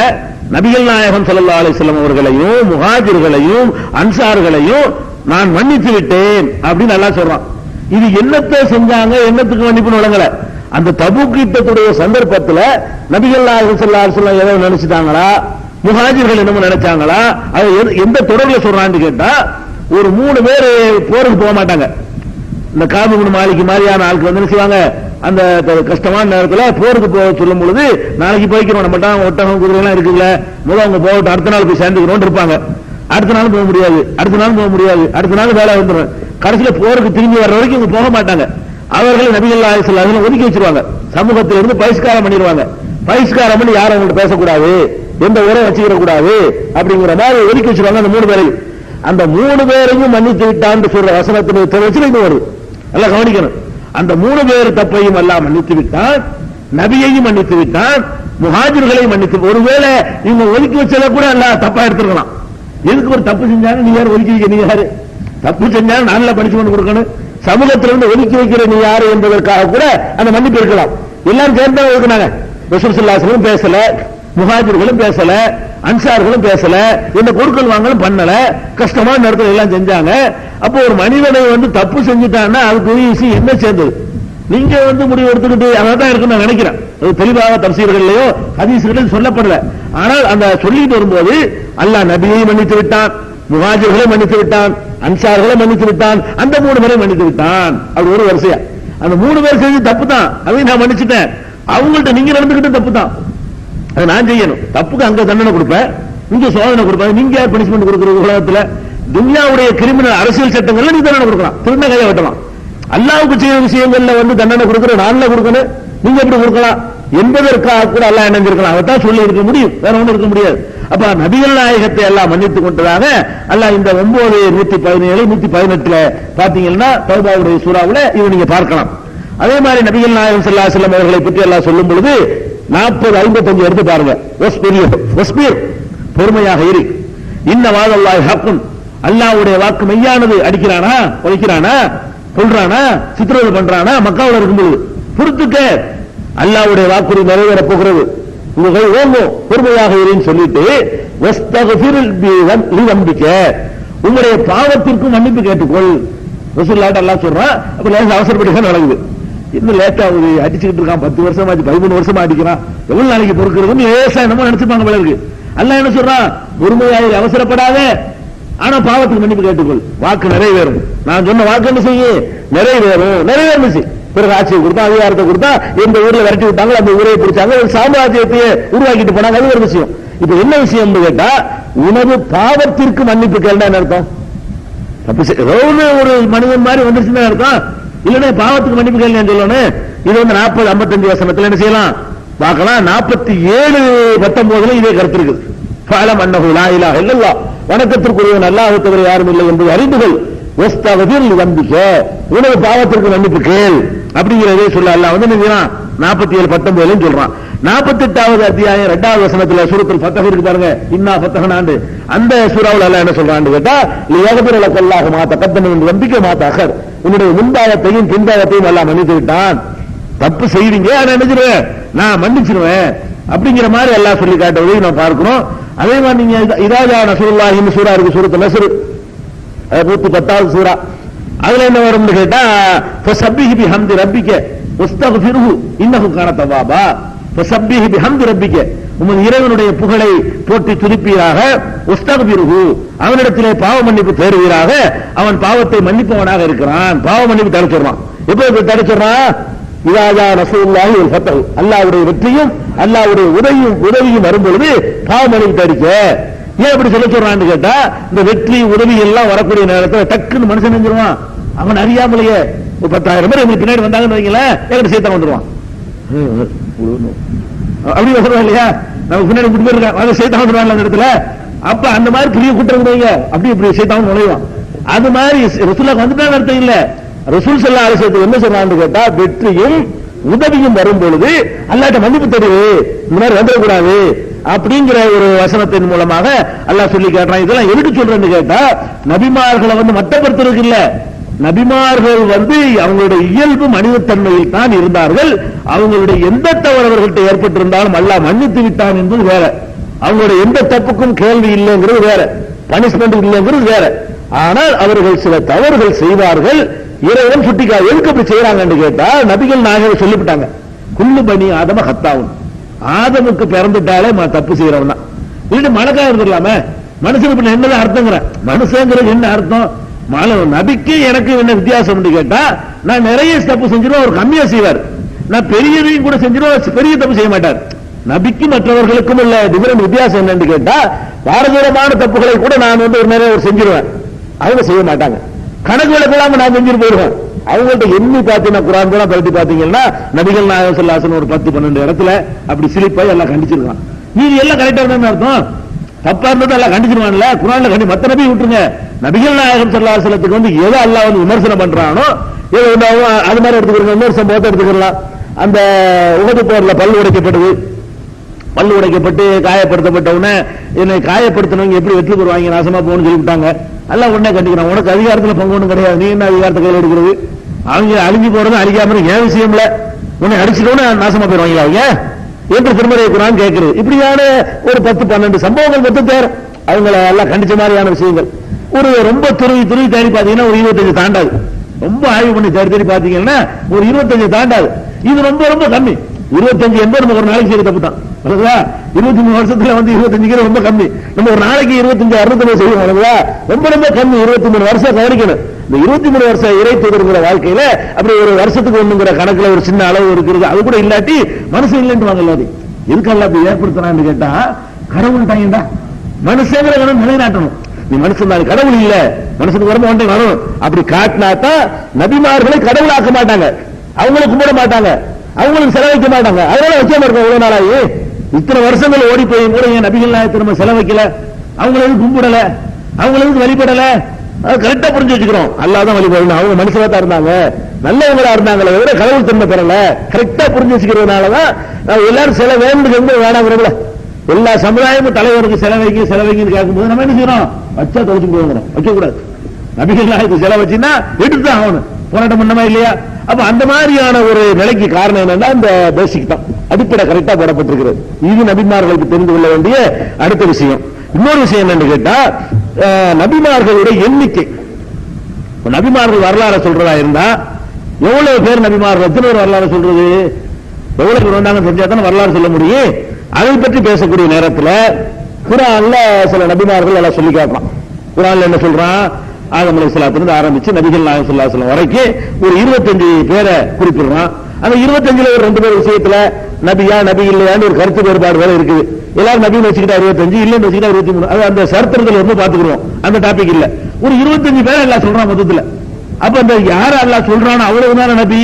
நபிகள் நாயகம் ஸல்லல்லாஹு அலைஹி வஸல்லம் அவர்களையும் முஹாஜிர்களையும் அன்சார்களையும் நான் மன்னித்து விட்டேன் அப்படின்னு அல்லாஹ் சொல்றான். இது என்னத்தை செஞ்சாங்க, என்னத்துக்கு மன்னிப்புன்னு வழங்கல. அந்த தபூக் யுத்தத்துடைய சந்தர்ப்பத்தில் நபிகள் நாயகம் ஸல்லல்லாஹு அலைஹி வஸல்லம் ஏதோ நினைச்சிட்டாங்களா, முஹாஜிர்கள் என்னமோ நினைச்சாங்களா, அது எந்த தொடர்ல சொல்றான்னு கேட்டா, ஒரு 3 பேர் போருக்கு போக மாட்டாங்க, இந்த காபு மாலிக்கு மாதிரியான ஆளுக்கு வந்து என்ன செய்வாங்க, அந்த கஷ்டமான நேரத்தில் போருக்கு போக சொல்லும் பொழுது, நாளைக்கு போய்க்கிறோம் நம்மகிட்ட ஒட்டகம் குதிரை எல்லாம் இருக்குல்ல, முதல் அவங்க போகட்டும், அடுத்த நாள் போய் சேர்ந்துக்கிறோம் இருப்பாங்க. அடுத்த நாள் போக முடியாது, அடுத்த நாள் போக முடியாது, அடுத்த நாள் வேலை வந்துடும். கடைசியில போருக்கு திரும்பி வர்ற வரைக்கும் இவங்க போக மாட்டாங்க. அவர்களை நபிகள் நாயகம் ஸல்லல்லாஹு அலைஹி வஸல்லம் ஒதுக்கி வச்சிருவாங்க. சமூகத்தில் இருந்து பகிஷ்காரம் பண்ணிடுவாங்க. பகிஷ்காரம் பண்ணி யாரும் அவங்கள்ட்ட பேசக்கூடாது, எந்த உரை வச்சுக்கிற கூடாது அப்படிங்கிற மாதிரி ஒதுக்கி வச்சிருவாங்க. அந்த 3 பேரையும், அந்த 3 பேரையும் மன்னித்து விட்டான்னு சொல்ற வசனத்தின் வச்சு வரும். நல்லா கவனிக்கணும். அந்த 3 பேர் தப்பையும் அல்லாஹ் மன்னித்து விட்டான், நபியையும் மன்னித்து விட்டான், முஹாஜிர்களையும் மன்னித்து. ஒருவேளை இவங்க ஒதுக்கி வச்சத கூட அல்லாஹ் தப்பா எடுத்துக்கலாம். எதுக்கு ஒரு தப்பு செஞ்சாலும் நீ யார் ஒதுக்கி வைக்க, நீ யாரு தப்பு செஞ்சாலும் நான்ல பனிஷ்மெண்ட் கொடுக்கணும், சமூகத்திலிருந்து ஒதுக்கி வைக்கிற நீ யாரு என்பதற்காக கூட அந்த மன்னிப்பு இருக்கலாம். எல்லாரும் சேர்ந்தா ஒதுக்குனாங்க. ரசூல் ஸல்லல்லாஹு அலைஹி வஸல்லம் பேசல, முஹாஜிர்களும் பேசல, அன்சார்களும் பேசல, எந்த பொருட்கள் வாங்கலும் பண்ணல, கஷ்டமான நேரத்தில் எல்லாம் செஞ்சாங்க. அப்போ ஒரு மனிதனை வந்து தப்பு செஞ்சுட்டான்னா அதுக்கு விஷயம் என்ன சேர்ந்தது? நீங்க வந்து முடிவு எடுத்துக்கிட்டு அதான் இருக்குன்னு நான் நினைக்கிறேன். அது தெளிவாக தஃசீர்கள்லயோ ஹதீஸ்களிலும் சொல்லப்படல. ஆனால் அந்த சொல்லிட்டு வரும்போது அல்லாஹ் நபியை மன்னித்து விட்டான், முஹாஜிர்களை மன்னித்து விட்டான், அன்சார்களை மன்னித்து விட்டான், அந்த 3 பேரை மன்னித்து விட்டான். அது ஒரு வரிசையா. அந்த 3 பேர் செஞ்சு தப்பு தான், அதையும் நான் மன்னிச்சுட்டேன். அவங்கள்ட்ட நீங்க நடந்துகிட்டு தப்பு தான், அதை நான் செய்யணும். தப்புக்கு அங்க தண்டனை கொடுப்பேன், இங்க சோதனை கொடுப்பேன். நீங்க யார் பனிஷ்மெண்ட் கொடுக்குறது? உலகத்துல துன்யாவுடைய கிரிமினல் அரசியல் சட்டங்கள்ல நீ தண்டனை கொடுக்கலாம், திரும்ப கையை வெட்டலாம். அல்லாஹ்வுக்கு செய்ய விஷயங்கள்ல வந்து தண்டனை கொடுக்கிற நான்ல கொடுக்கணும், நீங்க எப்படி கொடுக்கலாம் என்பதற்காக கூட அல்லாஹ் இணைஞ்சிருக்கலாம். அதைத்தான் சொல்லி இருக்க முடியும், வேற ஒன்றும் இருக்க முடியாது. அப்ப நபிகள் நாயகத்தை எல்லாம் மன்னித்துக் கொண்டதாக அல்லாஹ் இந்த 9, 117, 118 பாத்தீங்கன்னா தௌபாவுடைய சூறாவுல இதை நீங்க பார்க்கலாம். அதே மாதிரி நபிகள் நாயகம் ஸல்லல்லாஹு அலைஹி வஸல்லம் அவர்களை பற்றி அல்லாஹ் சொல்லும் பொழுது 40, 55 எடுத்து பாருங்க. வஸ்பிர், பொறுமையாக இரு. இன்ன வாதல்லாஹி ஹக்குன், அல்லாஹ்வுடைய வாக்கு மெய்யானது. அடிக்கிறானா, ஒழிக்கிறானா, சொல்றானா, சித்திரவதை பண்றானா, மக்காவுல இருக்கும்போது பொறுத்துக்க, அல்லாஹ்வுடைய வாக்குறுதி நிறைவேற போகிறது, உங்கள் ஓங்கும், பொறுமையாக இருன்னு சொல்லிட்டு வஸ்தக்ஃபிர் லிதம்பிக, உங்களுடைய பாவத்திற்கும் மன்னிப்பு கேட்டுக்கொள். ரசூலுல்லாஹ் அல்லாஹ் சொல்றான். அப்ப லேசா அவசரப்பட்டு நடக்குது. இன்னும் லேட்டா ஒரு அடிச்சுக்கிட்டு இருக்கான், 10 வருஷமா 13 வருஷமா அடிக்கிறான், எவ்வளவு நாளைக்கு பொறுக்கிறதுன்னு லேசா என்னமோ நினைச்சுப்பாங்க போல இருக்கு. அல்லாஹ் என்ன சொல்றான்? பொறுமையாக அவசரப்படாத, ஆனா பாவத்துக்கு மன்னிப்பு கேட்டுக்கொள், வாக்கு நிறைவேறும். நான் சொன்ன வாக்கு என்ன செய்ய நிறைவேறும், நிறைவேறுச்சு. பிறகு ஆட்சியை கொடுத்தா, அதிகாரத்தை கொடுத்தா, எந்த ஊர்ல விரட்டி விட்டாங்க, அந்த ஊரை பிடிச்சாங்க, ஒரு சாம்ராஜ்யத்தையே உருவாக்கிட்டு போனாங்க. அது ஒரு விஷயம். இப்ப என்ன விஷயம் கேட்டா, உனது பாவத்திற்கு மன்னிப்பு கேட்டா என்ன அர்த்தம்? ஒரு மனிதன் மாதிரி வந்துருச்சுன்னு அர்த்தம். இல்லன்னா பாவத்துக்கு மன்னிப்பு கேள்வி சொல்லணும். இது வந்து 40, 55 வசனத்துல என்ன செய்யலாம் பார்க்கலாம். 47, 19 இதே கருத்து இருக்குது. ஃபஅலம் அன்னஹு லா இலாஹ இல்லல்லாஹ், வணக்கத்திற்குரியவன் அல்லாஹ்வை தவிர யாரும் இல்லை என்று அறிந்துகொள். வஸ்தக்ஃபிர் லிதம்பிக, உனது பாவத்திற்கு மன்னிப்பு கேள் அப்படிங்கிறதே சொல்ல அல்லாஹ் வந்து நினைக்கிறான். 47, 19 சொல்றான். 48வது அத்தியாயம் 2வது வசனத்துல சூரத்துல் ஃபத்ஹ் இருக்கு பாருங்க. இன்னா ஃபத்ஹனாண்டு அந்த சூராவுல அல்லாஹ் என்ன சொல்றான்னு கேட்டா, லியக்ஃபிர லக்கல்லாஹு மா தகத்தம மின் தம்பிக மா தஅக்கர், உன்னுடைய முன்பாவத்தையும் பின்பாவத்தையும் அல்லாஹ் மன்னித்து விட்டான். தப்பு செய்வீங்க, ஆனா நினைச்சிருவேன், நான் மன்னிச்சிருவேன் அப்படிங்கிற மாதிரி அல்லாஹ் சொல்லி காட்டுவதை நான் பார்க்கிறோம். அதே மாதிரி நீங்க இதாஜா நஸ்ருல்லாஹின்னு சூரா இருக்கு, சூரத்துல் நஸ்ர், 110வது சூரா. அதுல என்ன வரும்னு கேட்டா, ஃபஸப்பிஹ் பிஹம்தி ரப்பிக வஸ்தக்ஃபிருஹு இன்னஹு கான தவ்வாபா. ஃபஸப்பிஹ் பிஹம்தி ரப்பிக, உமது இறைவனுடைய புகழை போற்றி துதிப்பீராக, வஸ்தக்ஃபிருஹு, அவனிடத்திலே பாவ மன்னிப்பு தேடுவீராக, அவன் பாவத்தை மன்னிப்பவனாக இருக்கிறான். பாவ மன்னிப்பு தடுச்சிடறான். எப்ப தடுச்சிடறான்? இதாஜா நஸ்ருல்லாஹி வல் ஃபத்ஹ், அல்லாஹ்வுடைய வெற்றியும் அல்லாஹ்வுடைய உதவியும் வரும் பொழுது பாவ மன்னிப்பு தடுக்க. ஏன் இப்படி சொல்ல சொல்றான்னு கேட்டா, இந்த வெற்றி உதவி எல்லாம் வரக்கூடிய நேரத்தில் டக்குன்னு மனுஷன் செஞ்சிருவான். அவன் அறியாமலேயே ஒரு 10,000 பேர் எங்களுக்கு பின்னாடி வந்தாங்கன்னு வைங்களேன், எங்கிட்ட சேர்த்தா வந்துருவான். அப்படி சொல்றோம் இல்லையா, நமக்கு பின்னாடி 3 பேர் இருக்காங்க, அதை சேர்த்தா வந்துருவாங்க அந்த இடத்துல. அப்ப அந்த மாதிரி பெரிய கூட்டம் வைங்க, அப்படி இப்படி சேர்த்தாவும் நுழைவான். அது மாதிரி ரசூலுல்லாஹ் வந்துட்டாங்க அர்த்தம் இல்ல. ரசூல் ஸல்லல்லாஹு அலைஹி வஸல்லம் என்ன சொல்றான்னு கேட்டா, வெற்றியும் உதவியும் வரும் பொழுது அல்லாஹ்ட்ட மன்னிப்பு தெரிவு, இந்த மாதிரி வந்துடக்கூடாது அப்படிங்கிற ஒரு வசனத்தின் மூலமாக அல்லாஹ் சொல்லி காட்டுறான். இதெல்லாம் எதுக்கு சொல்றேன்னு கேட்டா, நபிமார்களை வந்து மட்டப்படுத்துறதுக்கு இல்ல. நபிமார்கள் வந்து அவங்களுடைய இயல்பு மனிதத்தன்மையில் தான் இருந்தார்கள். அவங்களுடைய எந்த தவறு அவர்கள்ட்ட ஏற்பட்டிருந்தாலும் அல்லாஹ் மன்னித்து விட்டான் என்பது வேற, அவங்களுடைய எந்த தப்புக்கும் கேள்வி இல்லைங்கிறது வேற, பனிஷ்மெண்ட் இல்லைங்கிறது வேற. ஆனால் அவர்கள் சில தவறுகள் செய்வார்கள், இறைவன் சுட்டிக்கா. எதுக்கு அப்படி செய்யறாங்கன்னு கேட்டா, நபிகள் நாயகம் சொல்லிவிட்டாங்க, குல்லு பனி ஆதம ஹத்தாவும், ஆதமுக்கு பிறந்துட்டாலே தப்பு செய்யறவன் தான். இல்ல மனக்கா இருந்துடலாமே, மனுஷனுக்கு என்னதான் அர்த்தங்கிற, மனுஷங்கிறது என்ன அர்த்தம்? நபிக்கு எனக்கு என்ன வித்தியாசம் கேட்டா, நான் நிறைய தப்பு செஞ்சிருவோம், அவர் கம்மியா செய்வார். நான் பெரியதையும் கூட செஞ்சிருவோம், பெரிய தப்பு செய்ய மாட்டார். நபிக்கு மற்றவர்களுக்கும் உள்ள டிஃபரண்ட் வித்தியாசம் என்னன்னு கேட்டா, பாரதூரமான தப்புகளை கூட நான் ஒரு நிறைய செஞ்சிருவேன், அவங்க செய்ய மாட்டாங்க. கணக்கு விளக்கலாம நான் செஞ்சுட்டு போயிடுவேன். அவங்கள்ட்ட எண்ணி பார்த்தீங்கன்னா குரான் கூட பரட்டி பார்த்தீங்கன்னா நபிகள் நாயகம் ஸல்லல்லாஹு அலைஹி வஸல்லம் ஒரு 10-12 இடத்துல அப்படி சிலிப்பாய் எல்லாம் கண்டிச்சிருக்கான். நீங்க எல்லாம் கரெக்டா இருந்தா அர்த்தம், தப்பா இருந்தது எல்லாம் கண்டிச்சிருவான்ல. குரான்ல மத்த நபி விட்டுருங்க, நபிகள் நாயகம் ஸல்லல்லாஹு அலைஹி வஸல்லத்துக்கு எதை அல்லாஹ் விமர்சனம் பண்றானோ அது மாதிரி எடுத்துக்கிறோம். இன்னொரு சம்பவத்தை எடுத்துக்கலாம். அந்த உஹது போர்ல பல்லு உடைக்கப்பட்டு காயப்படுத்தப்பட்ட உடனே என்னை காயப்படுத்தினவங்க எப்படி வெற்றி பெறுவாங்க, நாசமா போகணும்னு சொல்லிவிட்டாங்க. எல்லாம் உடனே கண்டிக்கிறான், உனக்கு அதிகாரத்தில் பங்கு ஒன்றும் கிடையாது, நீ என்ன அதிகாரத்தை கையில் எடுக்கிறது, அவங்க அழிஞ்சு போறது அழிக்காம ஏன் விஷயம்ல உன்னை அடிச்சுட்டோன்னு நாசமா போயிருவாங்களா அவங்க என்று திருமறை குரான் கேட்கிறது. இப்படியான ஒரு 10-12 சம்பவங்கள் மட்டும் தேரும். அவங்கள எல்லாம் கண்டிச்ச மாதிரியான விஷயங்கள் ஒரு ரொம்ப துருவி தேடி பார்த்தீங்கன்னா ஒரு 25 தாண்டாது. ரொம்ப ஆய்வு பண்ணி தேடி பார்த்தீங்கன்னா ஒரு 25 தாண்டாது. இது ரொம்ப ரொம்ப கம்மி. 25 என்பது நம்ம ஒரு நாளைக்கு செய்ய தப்பு தான். 23 வருஷத்துல 25 ரொம்ப கம்மி. நம்ம ஒரு நாளைக்கு 25 60 செய்வோம். ரொம்ப ரொம்ப கம்மி. 23 வருஷம் கவனிக்கணும். இந்த 23 வருஷம் இறை தூதர்ங்கிற வாழ்க்கையில அப்படி ஒரு வருஷத்துக்கு ஒண்ணுங்கிற கணக்குல ஒரு சின்ன அளவு இருக்கிறது. அது கூட இல்லாட்டி மனுஷன் இல்லைன்னு வாங்க. இல்லாது எதுக்கெல்லாம் அப்படி ஏற்படுத்தினான்னு கேட்டா, கடவுள் தாங்கடா மனுஷங்கிற கணக்கு நிலைநாட்டணும். நீ மனுஷன் தான், கடவுள் இல்ல, மனுஷனுக்கு வரமா ஒன்றை வரும். அப்படி காட்டினாத்தான் நபிமார்களை கடவுளாக்க மாட்டாங்க, அவங்களை கும்பிட மாட்டாங்க, அவங்களுக்கு செலவைக்க மாட்டாங்க. அதனால வச்சே இருக்க இவ்வளவு நாளாயி இத்தனை வருஷங்கள் ஓடி போய் கூட என் நபிகள் நாயகத்தை நம்ம செலவைக்கல, அவங்களுக்கு கும்பிடல, அவங்களுக்கு வழிபடல. கரெக்டா புரிஞ்சு வச்சுக்கிறோம். அல்லாதான் வழிபடணும், அவங்க மனுஷனா தான் இருந்தாங்க, நல்லவங்களா இருந்தாங்களே விட கடவுள் தன்மை பெறல. கரெக்டா புரிஞ்சு வச்சுக்கிறதுனாலதான் எல்லாரும் சில வேண்டுங்க வேணாங்கிறோம்ல. எல்லா சமுதாயமும் தலைவருக்கு செலவைங்கன்னு கேட்கும்போது நம்ம என்ன செய்யறோம், வச்சா தொலைச்சு போகிறோம், வைக்க கூடாது. நபிகள் நாயகத்தை செலவு வச்சுன்னா எடுத்துதான் ஆகணும், போராட்டம் பண்ணமா இல்லையா? அப்ப அந்த மாதிரியான ஒரு நிலைக்கு காரணம் என்னன்னா இந்த பேசிக் தான், அடிப்படை கரெக்டா போடப்பட்டிருக்கிறது. இது நபிமார்களுக்கு தெரிந்து கொள்ள வேண்டிய அடுத்த விஷயம். இன்னொரு விஷயம் என்னன்னு கேட்டா, நபிமார்களுடைய எண்ணிக்கை. நபிமார்கள் வரலாறு சொல்றதா இருந்தா எவ்வளவு பேர் நபிமார்கள், எத்தனை பேர் வரலாறு சொல்றது, எவ்வளவு பேர் வந்தாங்க தெரிஞ்சாதான் வரலாறு சொல்ல முடியும். அதை பற்றி பேசக்கூடிய நேரத்தில் குர்ஆன்ல சில நபிமார்கள் எல்லாம் சொல்லி காட்டலாம். குர்ஆன்ல என்ன சொல்றான், ஆதம் அலைஹிஸ்ஸலாத்திலிருந்து ஆரம்பிச்சு நபிகள் நாயகம் ஸல்லல்லாஹு அலைஹி வஸல்லம் வரைக்கும் ஒரு 25 பேரை குறிப்பிடுறான். அந்த 25ல ஒரு 2 பேர் விஷயத்துல நபியா நபி இல்லையான்னு ஒரு கருத்து வேறுபாடு வேற இருக்குது. எல்லாரும் நபின்னு வச்சுக்கிட்டா 25, இல்லைன்னு வச்சுக்கிட்டா 23. அது அந்த சரித்திரத்தில் வந்து பாத்துக்கிறோம், அந்த டாபிக் இல்ல. ஒரு 25 பேரை எல்லாம் சொல்றான் மொத்தத்துல. அப்ப அந்த யார அல்லாஹ் சொல்றானோ அவ்வளவுதான நபி,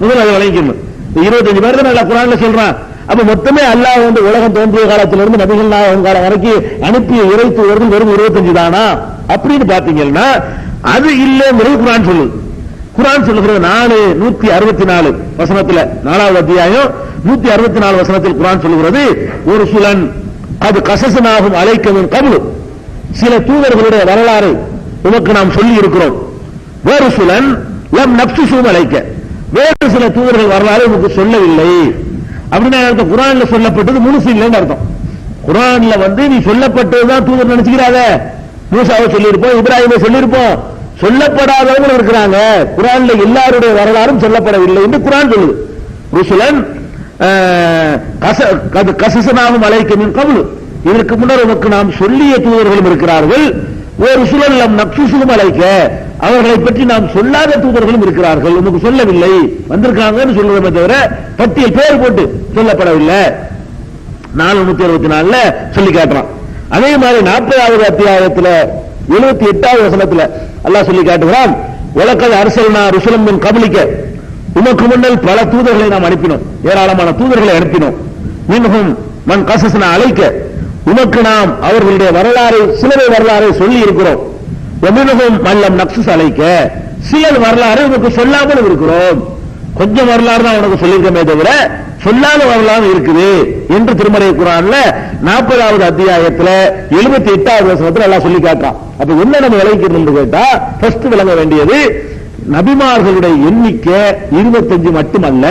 முதல்ல அதை வழங்கிக்கணும். 25 பேர் தான் அல்லாஹ் குர்ஆன்ல சொல்றான். அப்ப மொத்தமே அல்லாஹ் உலகம் தோன்றிய காலத்திலிருந்து நபிகள் நாயகம் காலம் வரைக்கும் அனுப்பிய இறை தூதர்கள் வெறும் 25 தானா அப்படின்னு பாத்தீங்கன்னா அது இல்லைங்கிறது குர்ஆன் சொல்லுது. குர்ஆன் சொல்லுகிறது 164 வசனத்துல, 4வது அத்தியாயம் 164 வசனத்தில் குர்ஆன் சொல்லுகிறது, ஒரு சுலன் அது கசசனாகும் அலைக்கமின் கபுல், சில தூதர்களுடைய வரலாறு உனக்கு நாம் சொல்லி இருக்கிறோம். வேறு சுலன் லம் நப்சுசும் அலைக்க, வேறு சில தூதர்கள் வரலாறு உனக்கு சொல்லவில்லை. அப்படின்னா குர்ஆன்ல சொல்லப்பட்டது முழுசு இல்லைன்னு அர்த்தம். குர்ஆன்ல நீ சொல்லப்பட்டதுதான் தூதர் நினைச்சுக்கிறாத. மூசாவை சொல்லியிருப்போம், இப்ராஹிமை சொல்லியிருப்போம், சொல்லப்படாதவங்க இருக்கிறாங்க. குர்ஆன்ல எல்லாருடைய வரலாறும் சொல்லப்படவில்லை என்று குர்ஆன் சொல்லுது. ருசுலன் கசசனாகும் அலைக்கமின் கபுல், இதற்கு முன்னர் உனக்கு நாம் சொல்லிய தூதர்களும் இருக்கிறார்கள். ஒரு சுழலம் நப்சுசும் அலைக்க, அவர்களை பற்றி நாம் சொல்லாத தூதர்களும் இருக்கிறார்கள், உனக்கு சொல்லவில்லை, வந்திருக்காங்கன்னு சொல்றதை தவிர பட்டியல் பேர் போட்டு சொல்லப்படவில்லை. 464 சொல்லி காட்டுறான். அதே மாதிரி 40வது அத்தியாயத்துல 78வது வசனத்துல அல்லாஹ் சொல்லி காட்டுகிறான், உலகல் அரசல்னா ருசுலம் மின் கபலிக்க, உனக்கு முன்னல் பல தூதர்களை நாம் அனுப்பினோம், ஏராளமான தூதர்களை அனுப்பினோம். மின்ஹும் மன் கசஸ்னா அலைக்க, உனக்கு நாம் அவர்களுடைய வரலாறை சிலரை வரலாறை சொல்லி இருக்கிறோம். மின்ஹும் மல்லம் நக்சுஸ் அலைக்க, சிலர் வரலாறு உனக்கு சொல்லாமல் இருக்கிறோம். கொஞ்சம் வரலாறு தான் உனக்கு சொல்லியிருக்கமே தவிர சொல்லாத வரலாறு இருக்குது என்று திருமறை குர்ஆன்ல 40வது அத்தியாயத்துல 78வது வசனத்துல எல்லாம் சொல்லி காட்டுறான். அப்ப என்ன நம்ம விளங்கிக்கணும் கேட்டா, ஃபர்ஸ்ட் விளங்க வேண்டியது நபிமார்களுடைய எண்ணிக்கை 25 மட்டுமல்ல,